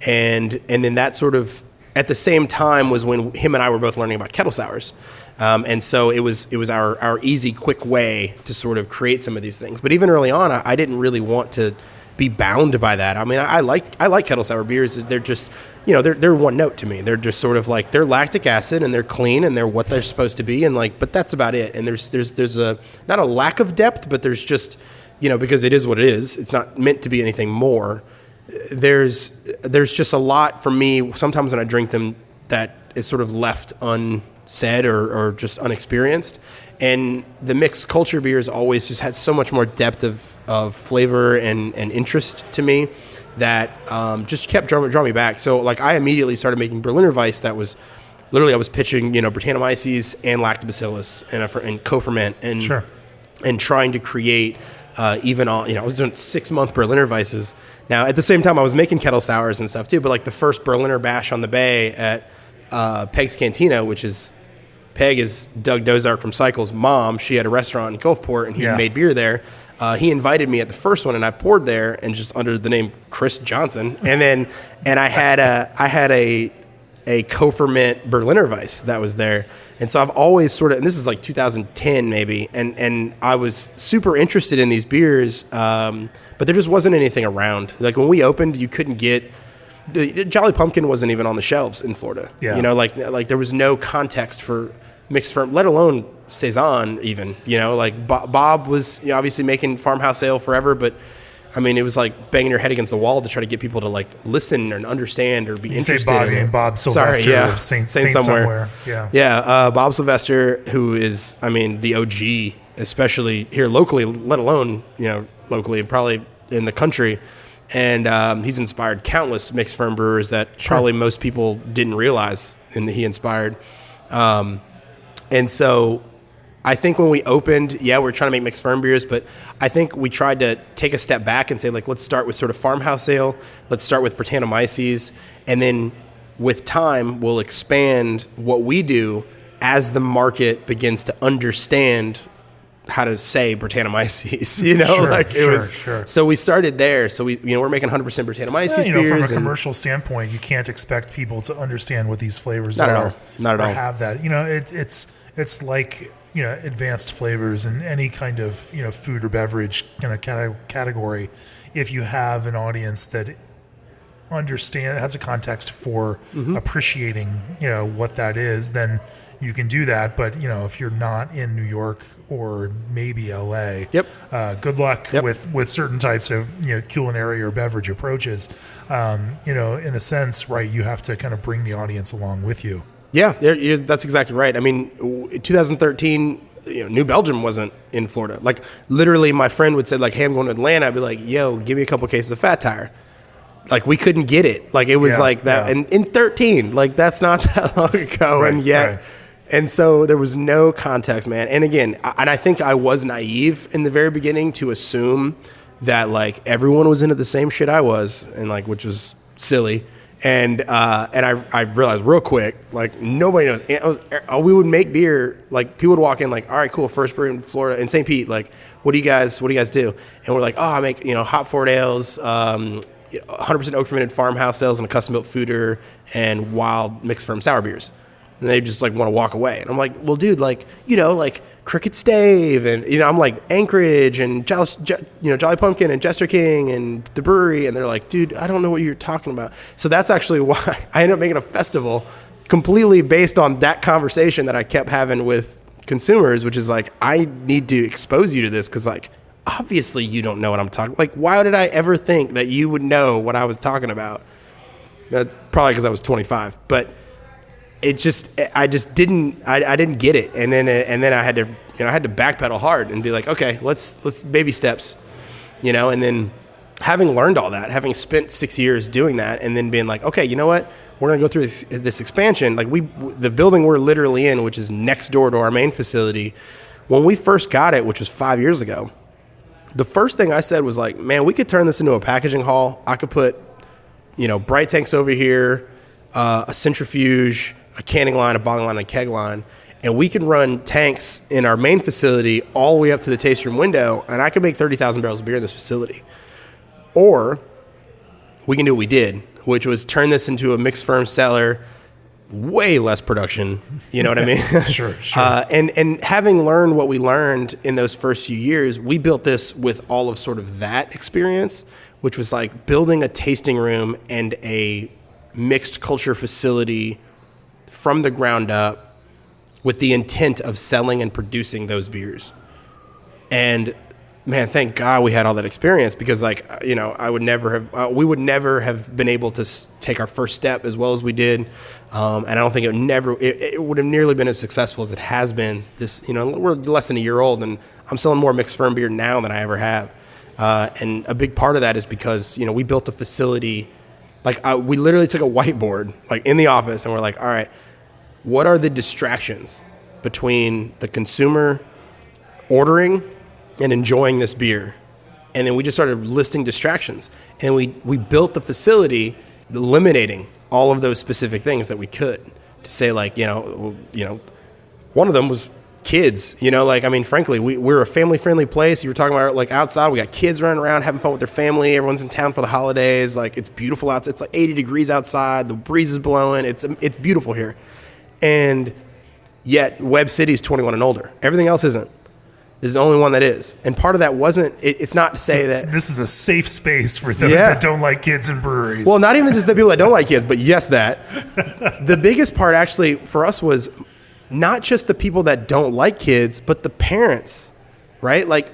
and then that sort of at the same time was when him and I were both learning about kettle sours. And so it was our easy, quick way to sort of create some of these things. But even early on, I didn't really want to be bound by that. I mean, I like kettle sour beers. They're just, they're one note to me. They're just sort of like, they're lactic acid and they're clean and they're what they're supposed to be. And, like, but that's about it. And there's a, not a lack of depth, but there's just, because it is what it is. It's not meant to be anything more. There's just a lot for me sometimes when I drink them that is sort of left unsaid or just unexperienced. And the mixed culture beers always just had so much more depth of flavor and interest to me that just kept drawing me back. So, like, I immediately started making Berliner Weiss. That was literally, I was pitching Brettanomyces and Lactobacillus and co-ferment and trying to create even all, I was doing 6-month Berliner Weisses. Now, at the same time, I was making kettle sours and stuff too, but, like, the first Berliner bash on the bay at Peg's Cantina, which is, Peg is Doug Dozark from Cycle's mom. She had a restaurant in Gulfport, and he made beer there. He invited me at the first one, and I poured there, and just under the name Khris Johnson. And I had a co-ferment Berliner Weiss that was there. And so I've always sort of, and this is like 2010 maybe, and I was super interested in these beers, but there just wasn't anything around. Like, when we opened, you couldn't get, Jolly Pumpkin wasn't even on the shelves in Florida. Yeah. Like there was no context for mixed ferm, let alone saison even, like Bob was obviously making farmhouse ale forever, but I mean, it was like banging your head against the wall to try to get people to like listen and understand or be interested. Say Bob, in it. Bob Sylvester of Saint somewhere. Yeah. Bob Sylvester, who is, I mean, the OG, especially here locally, let alone, locally and probably in the country. And he's inspired countless mixed ferm brewers that probably most people didn't realize and he inspired. And so I think when we opened, we're trying to make mixed ferm beers, but I think we tried to take a step back and say, like, let's start with sort of farmhouse ale. Let's start with Brettanomyces. And then with time, we'll expand what we do as the market begins to understand how to say Brettanomyces, So we started there. So we're making 100% Brettanomyces beers. From a commercial standpoint, you can't expect people to understand what these flavors are. Not at all. Have that. It's like, advanced flavors in any kind of, food or beverage kind of category. If you have an audience that has a context for appreciating, what that is, then you can do that. But, if you're not in New York or maybe LA, good luck with certain types of, culinary or beverage approaches. In a sense, right, you have to kind of bring the audience along with you. Yeah, that's exactly right. I mean, 2013, New Belgium wasn't in Florida. Like, literally, my friend would say, like, hey, I'm going to Atlanta. I'd be like, yo, give me a couple cases of Fat Tire. Like, we couldn't get it. Like, it was like that. And in 13, like, that's not that long ago. Right. And so there was no context, man. And again, I think I was naive in the very beginning to assume that, like, everyone was into the same shit I was, and, like, which was silly. And I realized real quick, like, nobody knows. We would make beer, like, people would walk in, like, all right, cool, first brew in Florida, in St. Pete, like, what do you guys do? And we're like, I make, hop forward ales, 100% oak fermented farmhouse ales and a custom built foeder and wild mixed ferm sour beers. And they just, like, want to walk away. And I'm like, well, dude, like, like Cricket Stave and, I'm like Anchorage and Jolly Pumpkin and Jester King and the brewery. And they're like, dude, I don't know what you're talking about. So that's actually why I ended up making a festival completely based on that conversation that I kept having with consumers, which is like, I need to expose you to this because, like, obviously you don't know what I'm talking. Like, why did I ever think that you would know what I was talking about? That's probably because I was 25, but I didn't get it. And then I had to backpedal hard and be like, okay, let's baby steps, and then having learned all that, having spent 6 years doing that, and then being like, okay, you know what? We're going to go through this expansion. Like, the building we're literally in, which is next door to our main facility, when we first got it, which was 5 years ago, the first thing I said was like, man, we could turn this into a packaging hall. I could put, bright tanks over here, a centrifuge, a canning line, a bottling line, and a keg line, and we can run tanks in our main facility all the way up to the tasting room window, and I can make 30,000 barrels of beer in this facility. Or we can do what we did, which was turn this into a mixed ferm cellar, way less production, you know what I mean? Sure. And having learned what we learned in those first few years, we built this with all of sort of that experience, which was like building a tasting room and a mixed culture facility from the ground up with the intent of selling and producing those beers. And man, thank God we had all that experience because, like, I would never have, we would never have been able to take our first step as well as we did. And I don't think it would have nearly been as successful as it has been. We're less than a year old and I'm selling more mixed ferm beer now than I ever have. And a big part of that is because, we built a facility, like we literally took a whiteboard, like in the office, and we're like, all right, what are the distractions between the consumer ordering and enjoying this beer? And then we just started listing distractions. And we built the facility eliminating all of those specific things that we could to say, like, one of them was kids, frankly, we're a family-friendly place. You were talking about, like, outside. We got kids running around having fun with their family. Everyone's in town for the holidays. Like, it's beautiful outside. It's like 80 degrees outside. The breeze is blowing. It's beautiful here. And yet Webb City is 21 and older. Everything else isn't. This is the only one that is. And part of that wasn't, it's not to say that this is a safe space for those that don't like kids and breweries. Well, not even just the people that don't like kids, but yes, that. The biggest part actually for us was not just the people that don't like kids, but the parents, right? Like,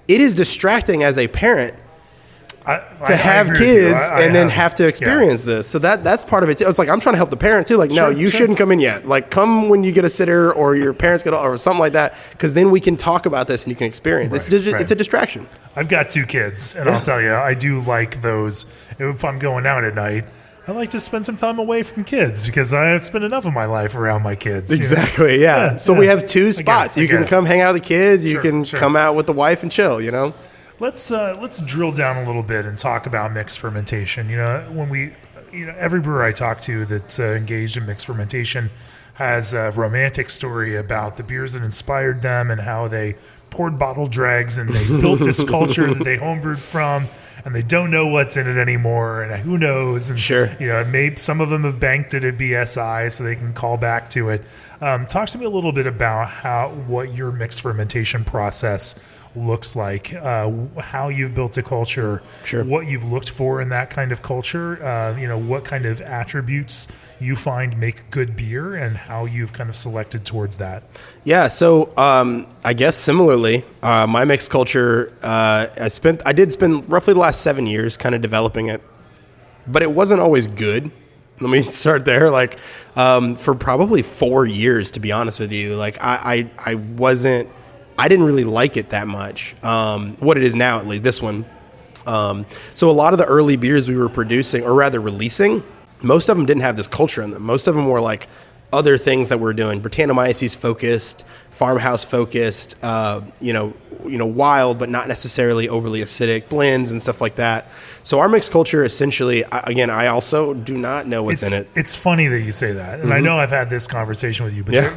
it is distracting as a parent to have kids and then have to experience this. So that's part of it too. It's like, I'm trying to help the parent too. Like, no, you shouldn't come in yet. Like, come when you get a sitter or your parents get, or something like that. Cause then we can talk about this and you can experience. It's a distraction. I've got 2 kids and I'll tell you, I do like those. If I'm going out at night, I like to spend some time away from kids because I have spent enough of my life around my kids. Exactly. Yeah. So we have 2 spots. You can come hang out with the kids. You can come out with the wife and chill, you know? Let's drill down a little bit and talk about mixed fermentation. Every brewer I talk to that's engaged in mixed fermentation has a romantic story about the beers that inspired them and how they poured bottle dregs and they built this culture that they homebrewed from, and they don't know what's in it anymore, and who knows? And maybe some of them have banked it at BSI so they can call back to it. Talk to me a little bit about what your mixed fermentation process looks like, how you've built a culture, what you've looked for in that kind of culture, what kind of attributes you find make good beer, and how you've kind of selected towards that. Yeah, so I guess similarly, my mixed culture, I did spend roughly the last 7 years kind of developing it, but it wasn't always good. Let me start there. Like, for probably 4 years, to be honest with you, like I didn't really like it that much. What it is now, at least this one. So a lot of the early beers we were producing, or rather releasing, most of them didn't have this culture in them. Most of them were like other things that we're doing, Brettanomyces focused, farmhouse focused, wild but not necessarily overly acidic blends and stuff like that. So our mixed culture, essentially, again, I also do not know what's in it. It's funny that you say that, and I know I've had this conversation with you, but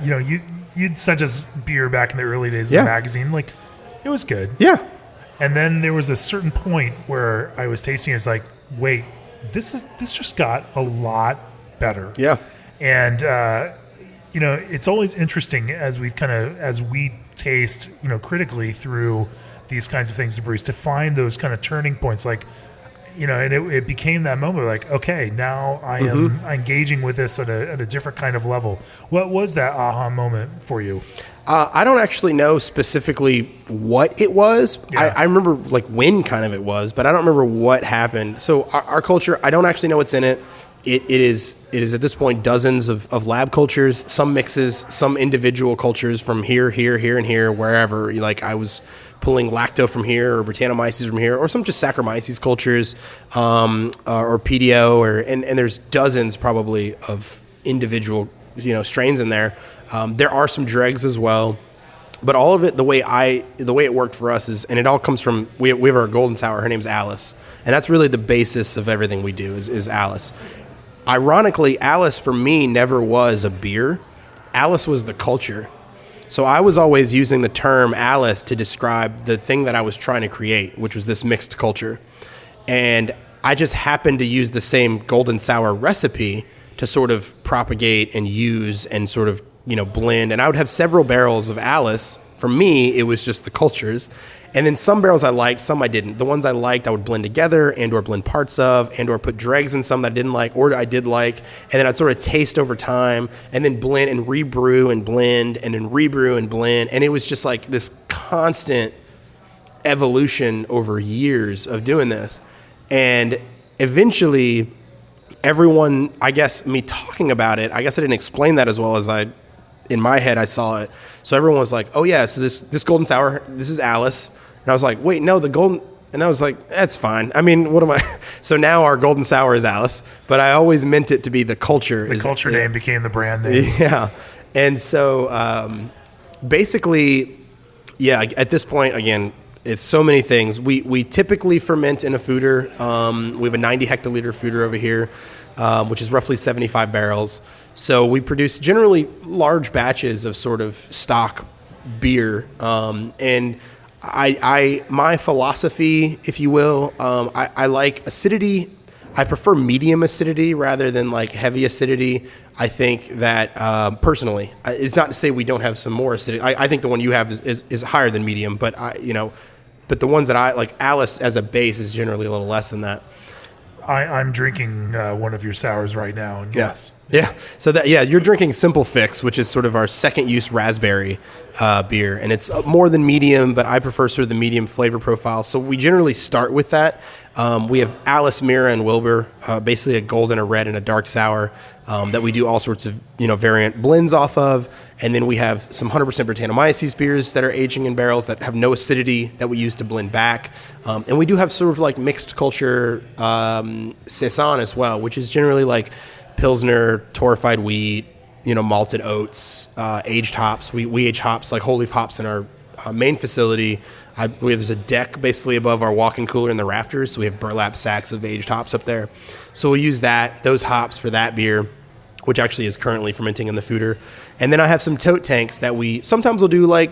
you'd sent us beer back in the early days of the magazine. Like, it was good. Yeah. And then there was a certain point where I was tasting it. It's like, wait, this just got a lot better. Yeah. And, it's always interesting as we taste, critically through these kinds of things to breweries to find those kind of turning points. Like, and it became that moment like, okay, now I am engaging with this at a different kind of level. What was that aha moment for you? I don't actually know specifically what it was. Yeah. I remember like when kind of it was, but I don't remember what happened. So our culture, I don't actually know what's in it. It is at this point dozens of lab cultures, some mixes, some individual cultures from here, and here, wherever. Like, I was pulling lacto from here, or Brettanomyces from here, or some just Saccharomyces cultures, or PDO, and there's dozens probably of individual strains in there. There are some dregs as well, but all of it, the way it worked for us is, and it all comes from, we have our golden sour. Her name's Alice, and that's really the basis of everything we do is Alice. Ironically, Alice for me never was a beer. Alice was the culture. So I was always using the term Alice to describe the thing that I was trying to create, which was this mixed culture. And I just happened to use the same golden sour recipe to sort of propagate and use and sort of, blend. And I would have several barrels of Alice. For me, it was just the cultures. And then some barrels I liked, some I didn't. The ones I liked, I would blend together and or blend parts of and or put dregs in some that I didn't like or I did like. And then I'd sort of taste over time and then blend and rebrew and blend and then rebrew and blend. And it was just like this constant evolution over years of doing this. And eventually everyone, I guess me talking about it, I guess I didn't explain that as well as in my head I saw it. So everyone was like, oh yeah, so this golden sour, this is Alice. And I was like, wait, no, the golden, and I was like, that's fine. I mean, what am I? So now our golden sour is Alice, but I always meant it to be the culture. The culture name became the brand name. Yeah. And so basically, yeah, at this point, again, it's so many things. We typically ferment in a foeder. We have a 90 hectoliter foeder over here, which is roughly 75 barrels. So we produce generally large batches of sort of stock beer. And my philosophy, if you will, I like acidity. I prefer medium acidity rather than like heavy acidity. I think that personally, it's not to say we don't have some more acidity. I think the one you have is higher than medium, but but the ones that I like, Alice as a base is generally a little less than that. I'm drinking one of your sours right now, and yes, Yeah. So you're drinking Simple Fix, which is sort of our second use raspberry beer, and it's more than medium, but I prefer sort of the medium flavor profile. So we generally start with that. We have Alice, Mira, and Wilbur, basically a golden, a red, and a dark sour that we do all sorts of variant blends off of, and then we have some 100% Brettanomyces beers that are aging in barrels that have no acidity that we use to blend back, and we do have sort of like mixed culture saison as well, which is generally like Pilsner, torrefied wheat, malted oats, aged hops. We age hops like whole leaf hops in our main facility. There's a deck basically above our walk-in cooler in the rafters, so we have burlap sacks of aged hops up there. So we'll use those hops for that beer, which actually is currently fermenting in the foeder. And then I have some tote tanks that we sometimes will do like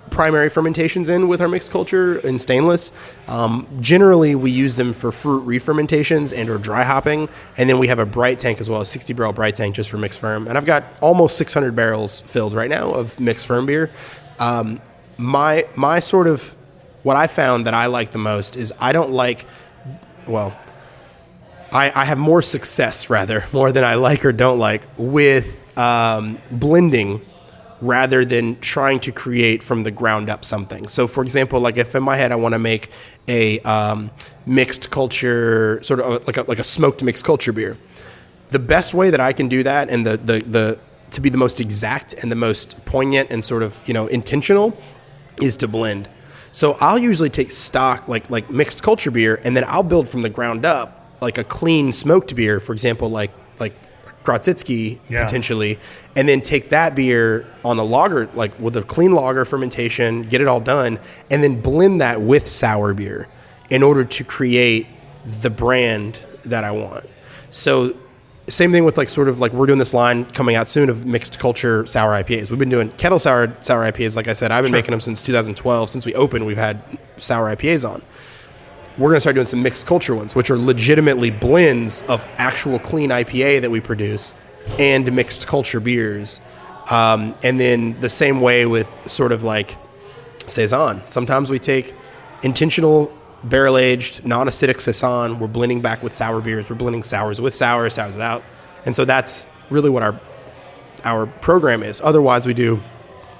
primary fermentations in with our mixed culture in stainless. Generally, we use them for fruit re-fermentations and or dry hopping. And then we have a bright tank as well, a 60 barrel bright tank just for mixed ferm. And I've got almost 600 barrels filled right now of mixed ferm beer. My sort of, what I found that I like the most is I have more success more than I like or don't like with blending rather than trying to create from the ground up something. So for example, like if in my head I want to make a mixed culture, sort of like a smoked mixed culture beer, the best way that I can do that and the to be the most exact and the most poignant and sort of intentional is to blend. So I'll usually take stock like mixed culture beer, and then I'll build from the ground up like a clean smoked beer, for example, like Kratzitsky potentially, and then take that beer on a lager, like with a clean lager fermentation, get it all done, and then blend that with sour beer in order to create the brand that I want. So same thing with like sort of like we're doing this line coming out soon of mixed culture sour IPAs. We've been doing kettle sour IPAs. Like I said, I've been making them since 2012. Since we opened, we've had sour IPAs on. We're going to start doing some mixed culture ones, which are legitimately blends of actual clean IPA that we produce and mixed culture beers. And then the same way with sort of like saison. Sometimes we take intentional barrel-aged, non-acidic saison. We're blending back with sour beers. We're blending sours with sours without. And so that's really what our program is. Otherwise, we do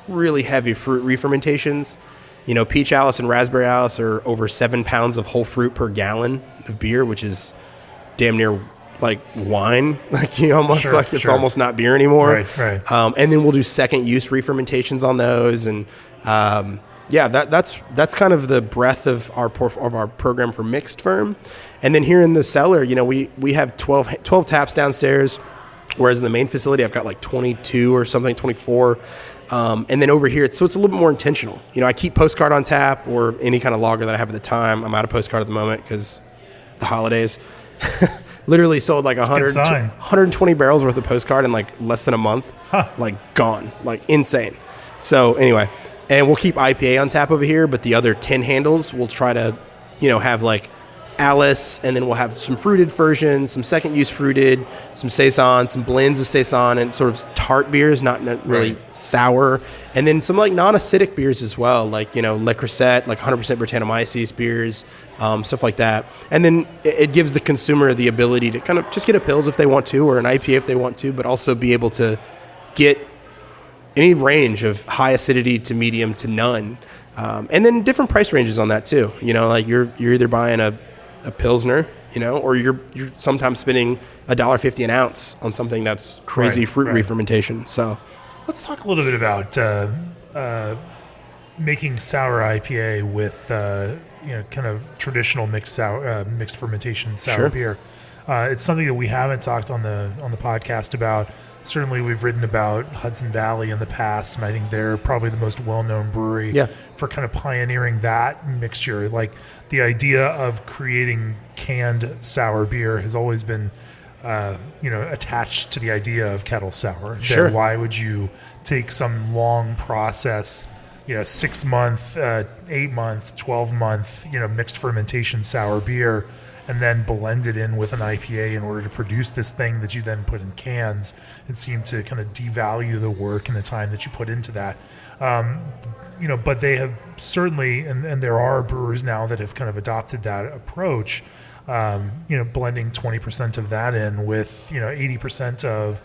really heavy fruit re-fermentations. Peach Alice and Raspberry Alice are over 7 pounds of whole fruit per gallon of beer, which is damn near like wine. Like it's almost not beer anymore. Right. And then we'll do second use re-fermentations on those, and that's kind of the breadth of our program for mixed firm. And then here in the cellar, we have 12 taps downstairs, whereas in the main facility I've got like 22 or something, 24. And then over here, it's a little bit more intentional. I keep Postcard on tap or any kind of lager that I have at the time. I'm out of Postcard at the moment because the holidays. Literally sold like 120 barrels worth of Postcard in like less than a month. Like gone, like insane. So anyway, and we'll keep IPA on tap over here, but the other 10 handles we'll try to, have like Alice, and then we'll have some fruited versions, some second use fruited, some saison, some blends of saison, and sort of tart beers, not really sour, and then some like non-acidic beers as well, like Le Creuset, like 100% Brettanomyces beers, stuff like that. And then it gives the consumer the ability to kind of just get a Pils if they want to, or an IPA if they want to, but also be able to get any range of high acidity to medium to none, and then different price ranges on that too. Like you're either buying a Pilsner, or you're sometimes spending $1.50 an ounce on something that's crazy fruit re-fermentation. So let's talk a little bit about making sour IPA with kind of traditional mixed fermentation sour beer. It's something that we haven't talked on the podcast about. Certainly, we've written about Hudson Valley in the past, and I think they're probably the most well-known brewery for kind of pioneering that mixture. Like the idea of creating canned sour beer has always been, attached to the idea of kettle sour. Sure. Why would you take some long process, 6 month, 8 month, 12 month, mixed fermentation sour beer, and then blend it in with an IPA in order to produce this thing that you then put in cans? It seemed to kind of devalue the work and the time that you put into that. But they have certainly, and there are brewers now that have kind of adopted that approach. blending 20% of that in with 80% of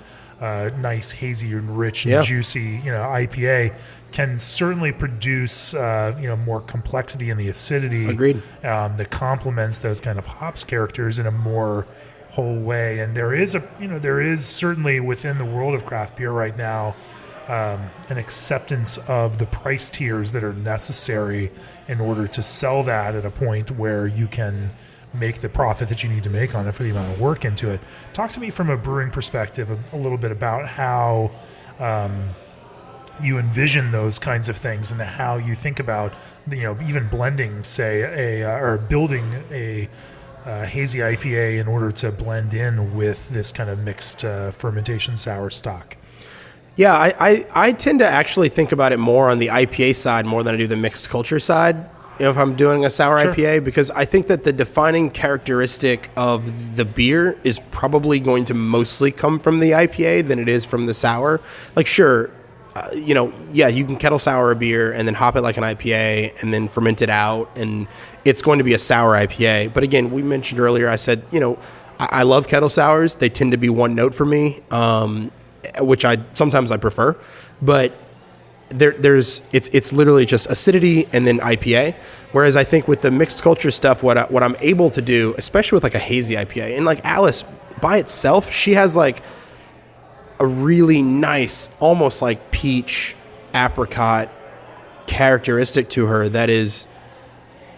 nice hazy and rich and juicy IPA can certainly produce more complexity in the acidity. Agreed. That complements those kind of hops characters in a more whole way. And there is certainly within the world of craft beer right now an acceptance of the price tiers that are necessary in order to sell that at a point where you can make the profit that you need to make on it for the amount of work into it. Talk to me from a brewing perspective a little bit about how you envision those kinds of things and how you think about even blending, say, or building a hazy IPA in order to blend in with this kind of mixed fermentation sour stock. Yeah, I tend to actually think about it more on the IPA side more than I do the mixed culture side. If I'm doing a sour IPA, because I think that the defining characteristic of the beer is probably going to mostly come from the IPA than it is from the sour. Like, sure, you can kettle sour a beer and then hop it like an IPA and then ferment it out, and it's going to be a sour IPA. But again, we mentioned earlier, I said, I love kettle sours. They tend to be one note for me, which sometimes I prefer, but it's literally just acidity and then IPA. Whereas I think with the mixed culture stuff, what I'm able to do, especially with like a hazy IPA, and like Alice by itself, she has like a really nice, almost like peach apricot characteristic to her that is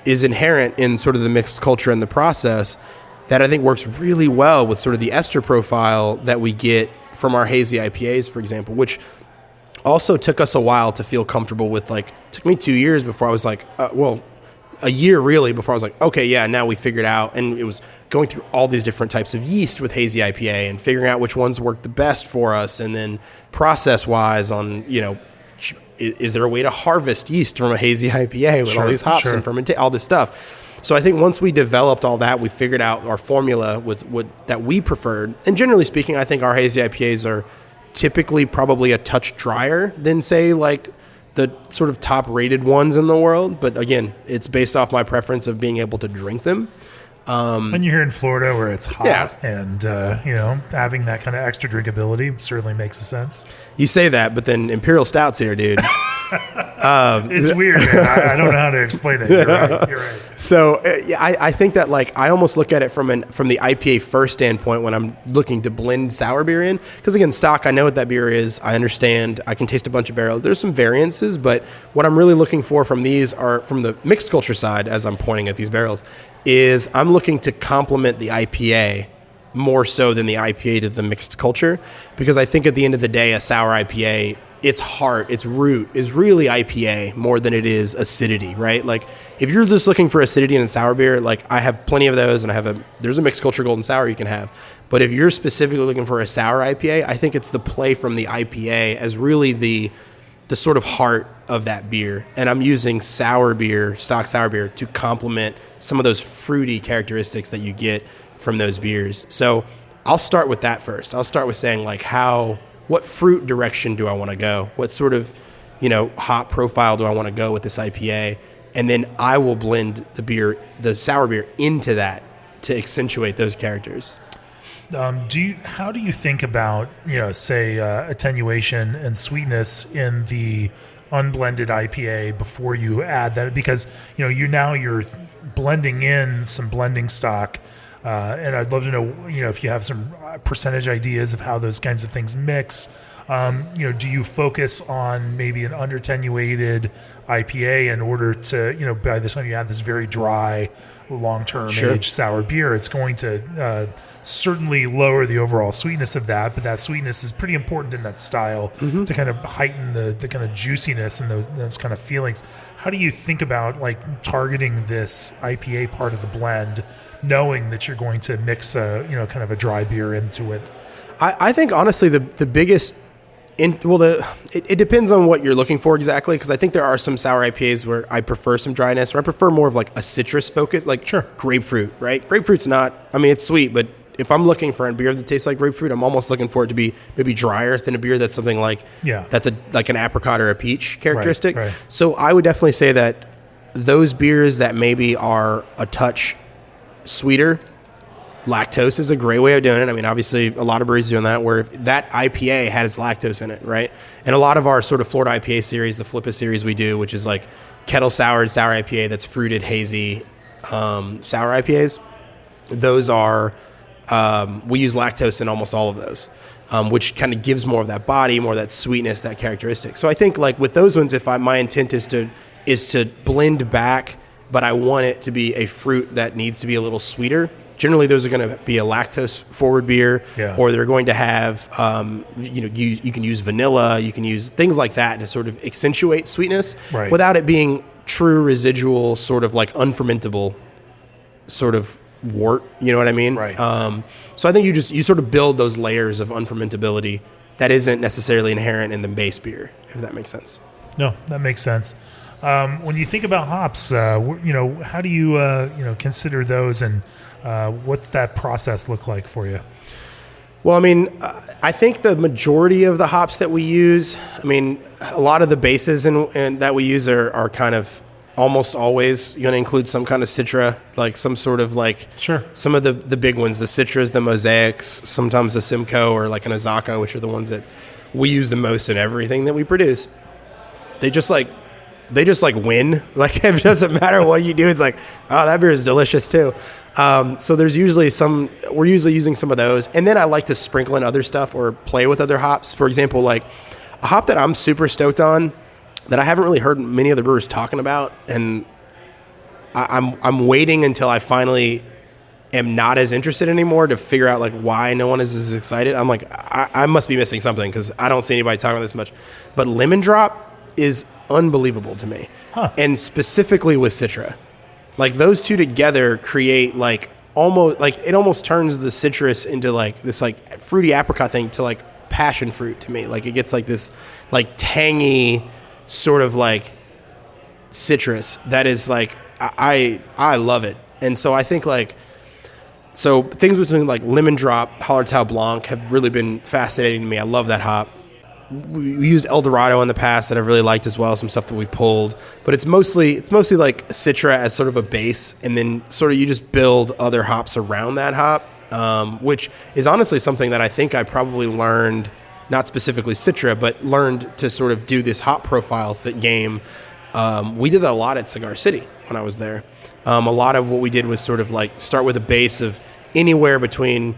inherent in sort of the mixed culture and the process that I think works really well with sort of the ester profile that we get from our hazy IPAs, for example, which also took us a while to feel comfortable with. Like, took me 2 years before I was like, a year really before I was like, okay, yeah, now we figured out. And it was going through all these different types of yeast with hazy IPA and figuring out which ones work the best for us. And then process wise on, is there a way to harvest yeast from a hazy IPA with all these hops and ferment all this stuff? So I think once we developed all that, we figured out our formula with what that we preferred. And generally speaking, I think our hazy IPAs are typically probably a touch drier than, say, like the sort of top rated ones in the world. But again, it's based off my preference of being able to drink them. And you're here in Florida where it's hot and, having that kind of extra drinkability certainly makes sense. You say that, but then Imperial Stout's here, dude. It's weird, man. I don't know how to explain it. You're right. So I think that like I almost look at it from the IPA first standpoint when I'm looking to blend sour beer in. Because again, stock, I know what that beer is. I understand. I can taste a bunch of barrels. There's some variances, but what I'm really looking for from these are from the mixed culture side, as I'm pointing at these barrels, is I'm looking to complement the IPA more so than the IPA to the mixed culture, because I think at the end of the day, a sour IPA, its heart, its root is really IPA more than it is acidity, right? Like if you're just looking for acidity in a sour beer, like I have plenty of those, and there's a mixed culture golden sour you can have. But if you're specifically looking for a sour IPA, I think it's the play from the IPA as really the sort of heart of that beer. And I'm using stock sour beer to complement some of those fruity characteristics that you get from those beers. So I'll start with that first. I'll start with saying like what fruit direction do I want to go? What sort of, hop profile do I want to go with this IPA? And then I will blend the sour beer into that to accentuate those characters. How do you think about, say, attenuation and sweetness in the unblended IPA before you add that? Because, you're blending in some blending stock. And I'd love to know, if you have some percentage ideas of how those kinds of things mix. Do you focus on maybe an under-attenuated IPA in order to, by the time you have this very dry, long-term aged sour beer, it's going to certainly lower the overall sweetness of that, but that sweetness is pretty important in that style to kind of heighten the kind of juiciness and those kind of feelings. How do you think about like targeting this IPA part of the blend, knowing that you're going to mix kind of a dry beer into it? I think honestly the biggest it depends on what you're looking for exactly, because I think there are some sour IPAs where I prefer some dryness, or I prefer more of like a citrus focus, like grapefruit, right? Grapefruit's it's sweet, but if I'm looking for a beer that tastes like grapefruit, I'm almost looking for it to be maybe drier than a beer that's something like that's like an apricot or a peach characteristic. Right. So I would definitely say that those beers that maybe are a touch sweeter lactose is a great way of doing it. I mean, obviously, a lot of breweries doing that, where if that IPA has lactose in it, right? And a lot of our sort of Florida IPA series, the Flippa series we do, which is like kettle soured sour IPA that's fruited, hazy sour IPAs, those are, we use lactose in almost all of those, which kind of gives more of that body, more of that sweetness, that characteristic. So I think like with those ones, my intent is to blend back, but I want it to be a fruit that needs to be a little sweeter. Generally, those are going to be a lactose-forward beer, or they're going to have, you can use vanilla, you can use things like that to sort of accentuate sweetness without it being true residual, sort of like unfermentable sort of wort. You know what I mean? Right. So I think you sort of build those layers of unfermentability that isn't necessarily inherent in the base beer, if that makes sense. No, that makes sense. When you think about hops, how do you consider those, and what's that process look like for you? Well, I mean, I think the majority of the hops that we use, I mean, a lot of the bases and that we use are kind of almost always going to include some kind of Citra, like some sort of like some of the big ones, the Citras, the Mosaics, sometimes the Simcoe or like an Azaka, which are the ones that we use the most in everything that we produce. They just like win. Like, it doesn't matter what you do. It's like, oh, that beer is delicious too. So there's usually we're usually using some of those. And then I like to sprinkle in other stuff or play with other hops. For example, like a hop that I'm super stoked on that I haven't really heard many other brewers talking about. And I'm waiting until I finally am not as interested anymore to figure out like why no one is as excited. I'm like, I must be missing something because I don't see anybody talking about this much. But lemon drop is unbelievable to me. And specifically with Citra. Like those two together create like it almost turns the citrus into like this like fruity apricot thing to like passion fruit to me. Like it gets like this like tangy sort of like citrus that is like I love it. And so I think like things between like lemon drop, Hallertau Blanc have really been fascinating to me. I love that hop. We used El Dorado in the past that I've really liked as well, some stuff that we've pulled. But it's mostly like Citra as sort of a base, and then sort of you just build other hops around that hop, which is honestly something that I think I probably learned, not specifically Citra, but learned to sort of do this hop profile game. We did that a lot at Cigar City when I was there. A lot of what we did was sort of like start with a base of anywhere between,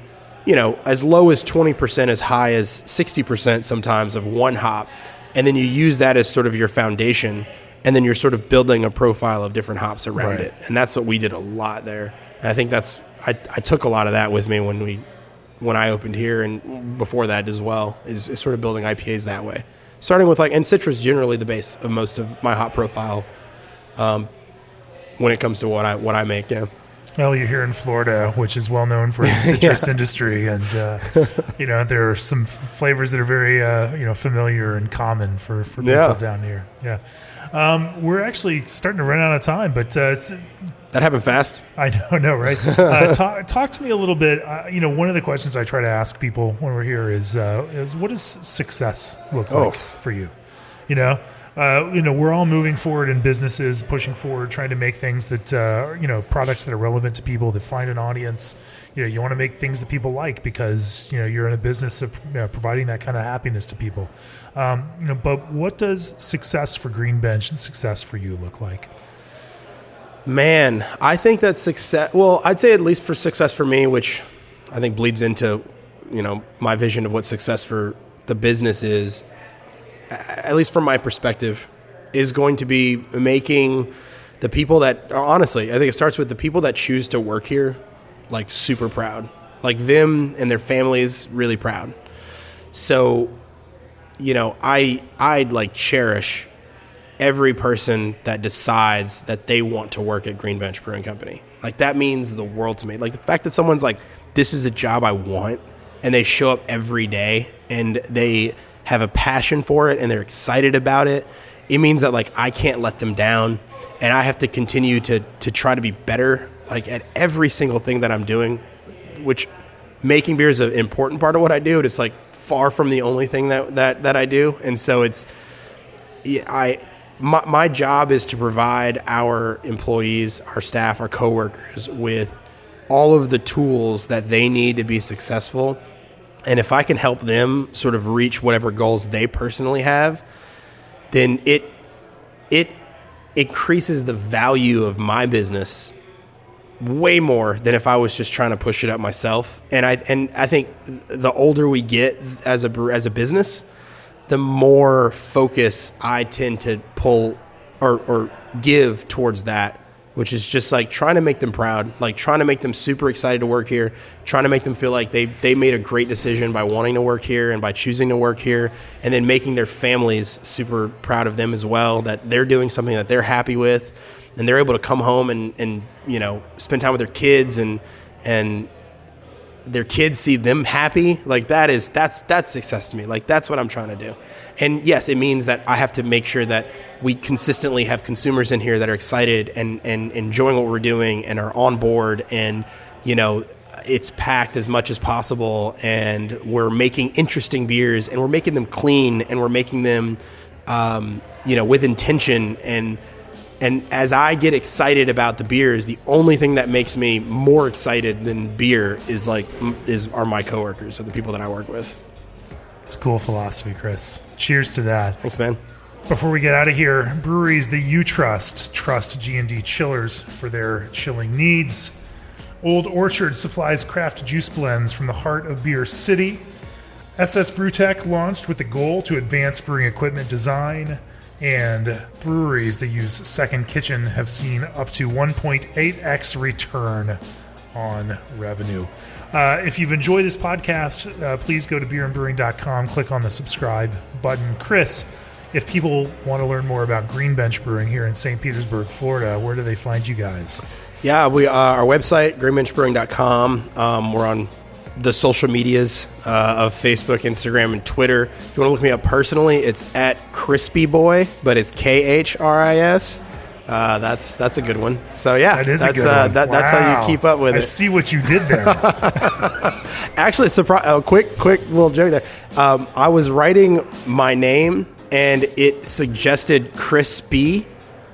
as low as 20%, as high as 60% sometimes of one hop. And then you use that as sort of your foundation. And then you're sort of building a profile of different hops around it. And that's what we did a lot there. And I think I took a lot of that with me when I opened here and before that as well, is sort of building IPAs that way. Starting with and Citra is generally the base of most of my hop profile when it comes to what I make, yeah. Well, you're here in Florida, which is well known for its citrus industry, and there are some flavors that are very familiar and common for people down here. Yeah, we're actually starting to run out of time, but that happened fast. I know, right? Talk to me a little bit. One of the questions I try to ask people when we're here is what does success look like for you? We're all moving forward in businesses, pushing forward, trying to make things that, products that are relevant to people, that find an audience. You want to make things that people like because, you're in a business of providing that kind of happiness to people. But what does success for Green Bench and success for you look like? Man, I think that success, well, I'd say at least for success for me, which I think bleeds into, my vision of what success for the business is, at least from my perspective, is going to be making the people that, honestly, I think it starts with the people that choose to work here, like super proud, like them and their families really proud. So, I'd like cherish every person that decides that they want to work at Green Bench Brewing Company. Like that means the world to me. Like the fact that someone's like, this is a job I want, and they show up every day and they have a passion for it and they're excited about it. It means that like I can't let them down, and I have to continue to try to be better like at every single thing that I'm doing, which making beer is an important part of what I do. It's like far from the only thing that I do. And so my job is to provide our employees, our staff, our coworkers with all of the tools that they need to be successful. And if I can help them sort of reach whatever goals they personally have, then it increases the value of my business way more than if I was just trying to push it up myself. And I think the older we get as a business, the more focus I tend to pull or give towards that, which is just like trying to make them proud, like trying to make them super excited to work here, trying to make them feel like they made a great decision by wanting to work here and by choosing to work here, and then making their families super proud of them as well, that they're doing something that they're happy with, and they're able to come home and spend time with their kids, and their kids see them happy. Like that's success to me. Like that's what I'm trying to do. And yes, it means that I have to make sure that we consistently have consumers in here that are excited and enjoying what we're doing and are on board, and it's packed as much as possible, and we're making interesting beers, and we're making them clean, and we're making them with intention. And as I get excited about the beers, the only thing that makes me more excited than beer are my coworkers, or the people that I work with. It's a cool philosophy, Chris. Cheers to that. Thanks, man. Before we get out of here, breweries that you trust G&D chillers for their chilling needs. Old Orchard supplies craft juice blends from the heart of Beer City. SS Brewtech launched with the goal to advance brewing equipment design. And breweries that use Second Kitchen have seen up to 1.8x return on revenue. If you've enjoyed this podcast, please go to beerandbrewing.com, click on the subscribe button. Chris, if people want to learn more about Green Bench Brewing here in St. Petersburg, Florida, where do they find you guys? Yeah, we our website, greenbenchbrewing.com. We're on the social medias of Facebook, Instagram, and Twitter. If you want to look me up personally, it's at Crispy Boy, but it's KHRIS. That's a good one. So yeah, that is a good one. That's how you keep up with it. I see what you did there. Actually, quick little joke there. I was writing my name, and it suggested Crispy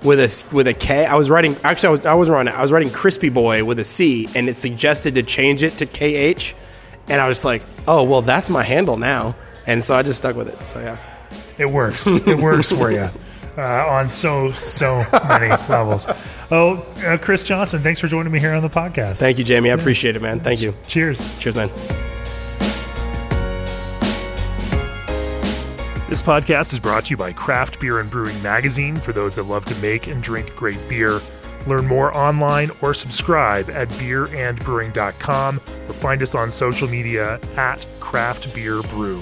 with a K. I was writing. Actually, I wasn't writing it. I was writing Crispy Boy with a C, and it suggested to change it to KH. And I was like, oh, well, that's my handle now. And so I just stuck with it. So, yeah. It works. It works for you on so many levels. Oh, Khris Johnson, thanks for joining me here on the podcast. Thank you, Jamie. I appreciate it, man. Thank you. Cheers. Cheers, man. This podcast is brought to you by Craft Beer and Brewing Magazine, for those that love to make and drink great beer. Learn more online or subscribe at beerandbrewing.com, or find us on social media at Craft Beer Brew.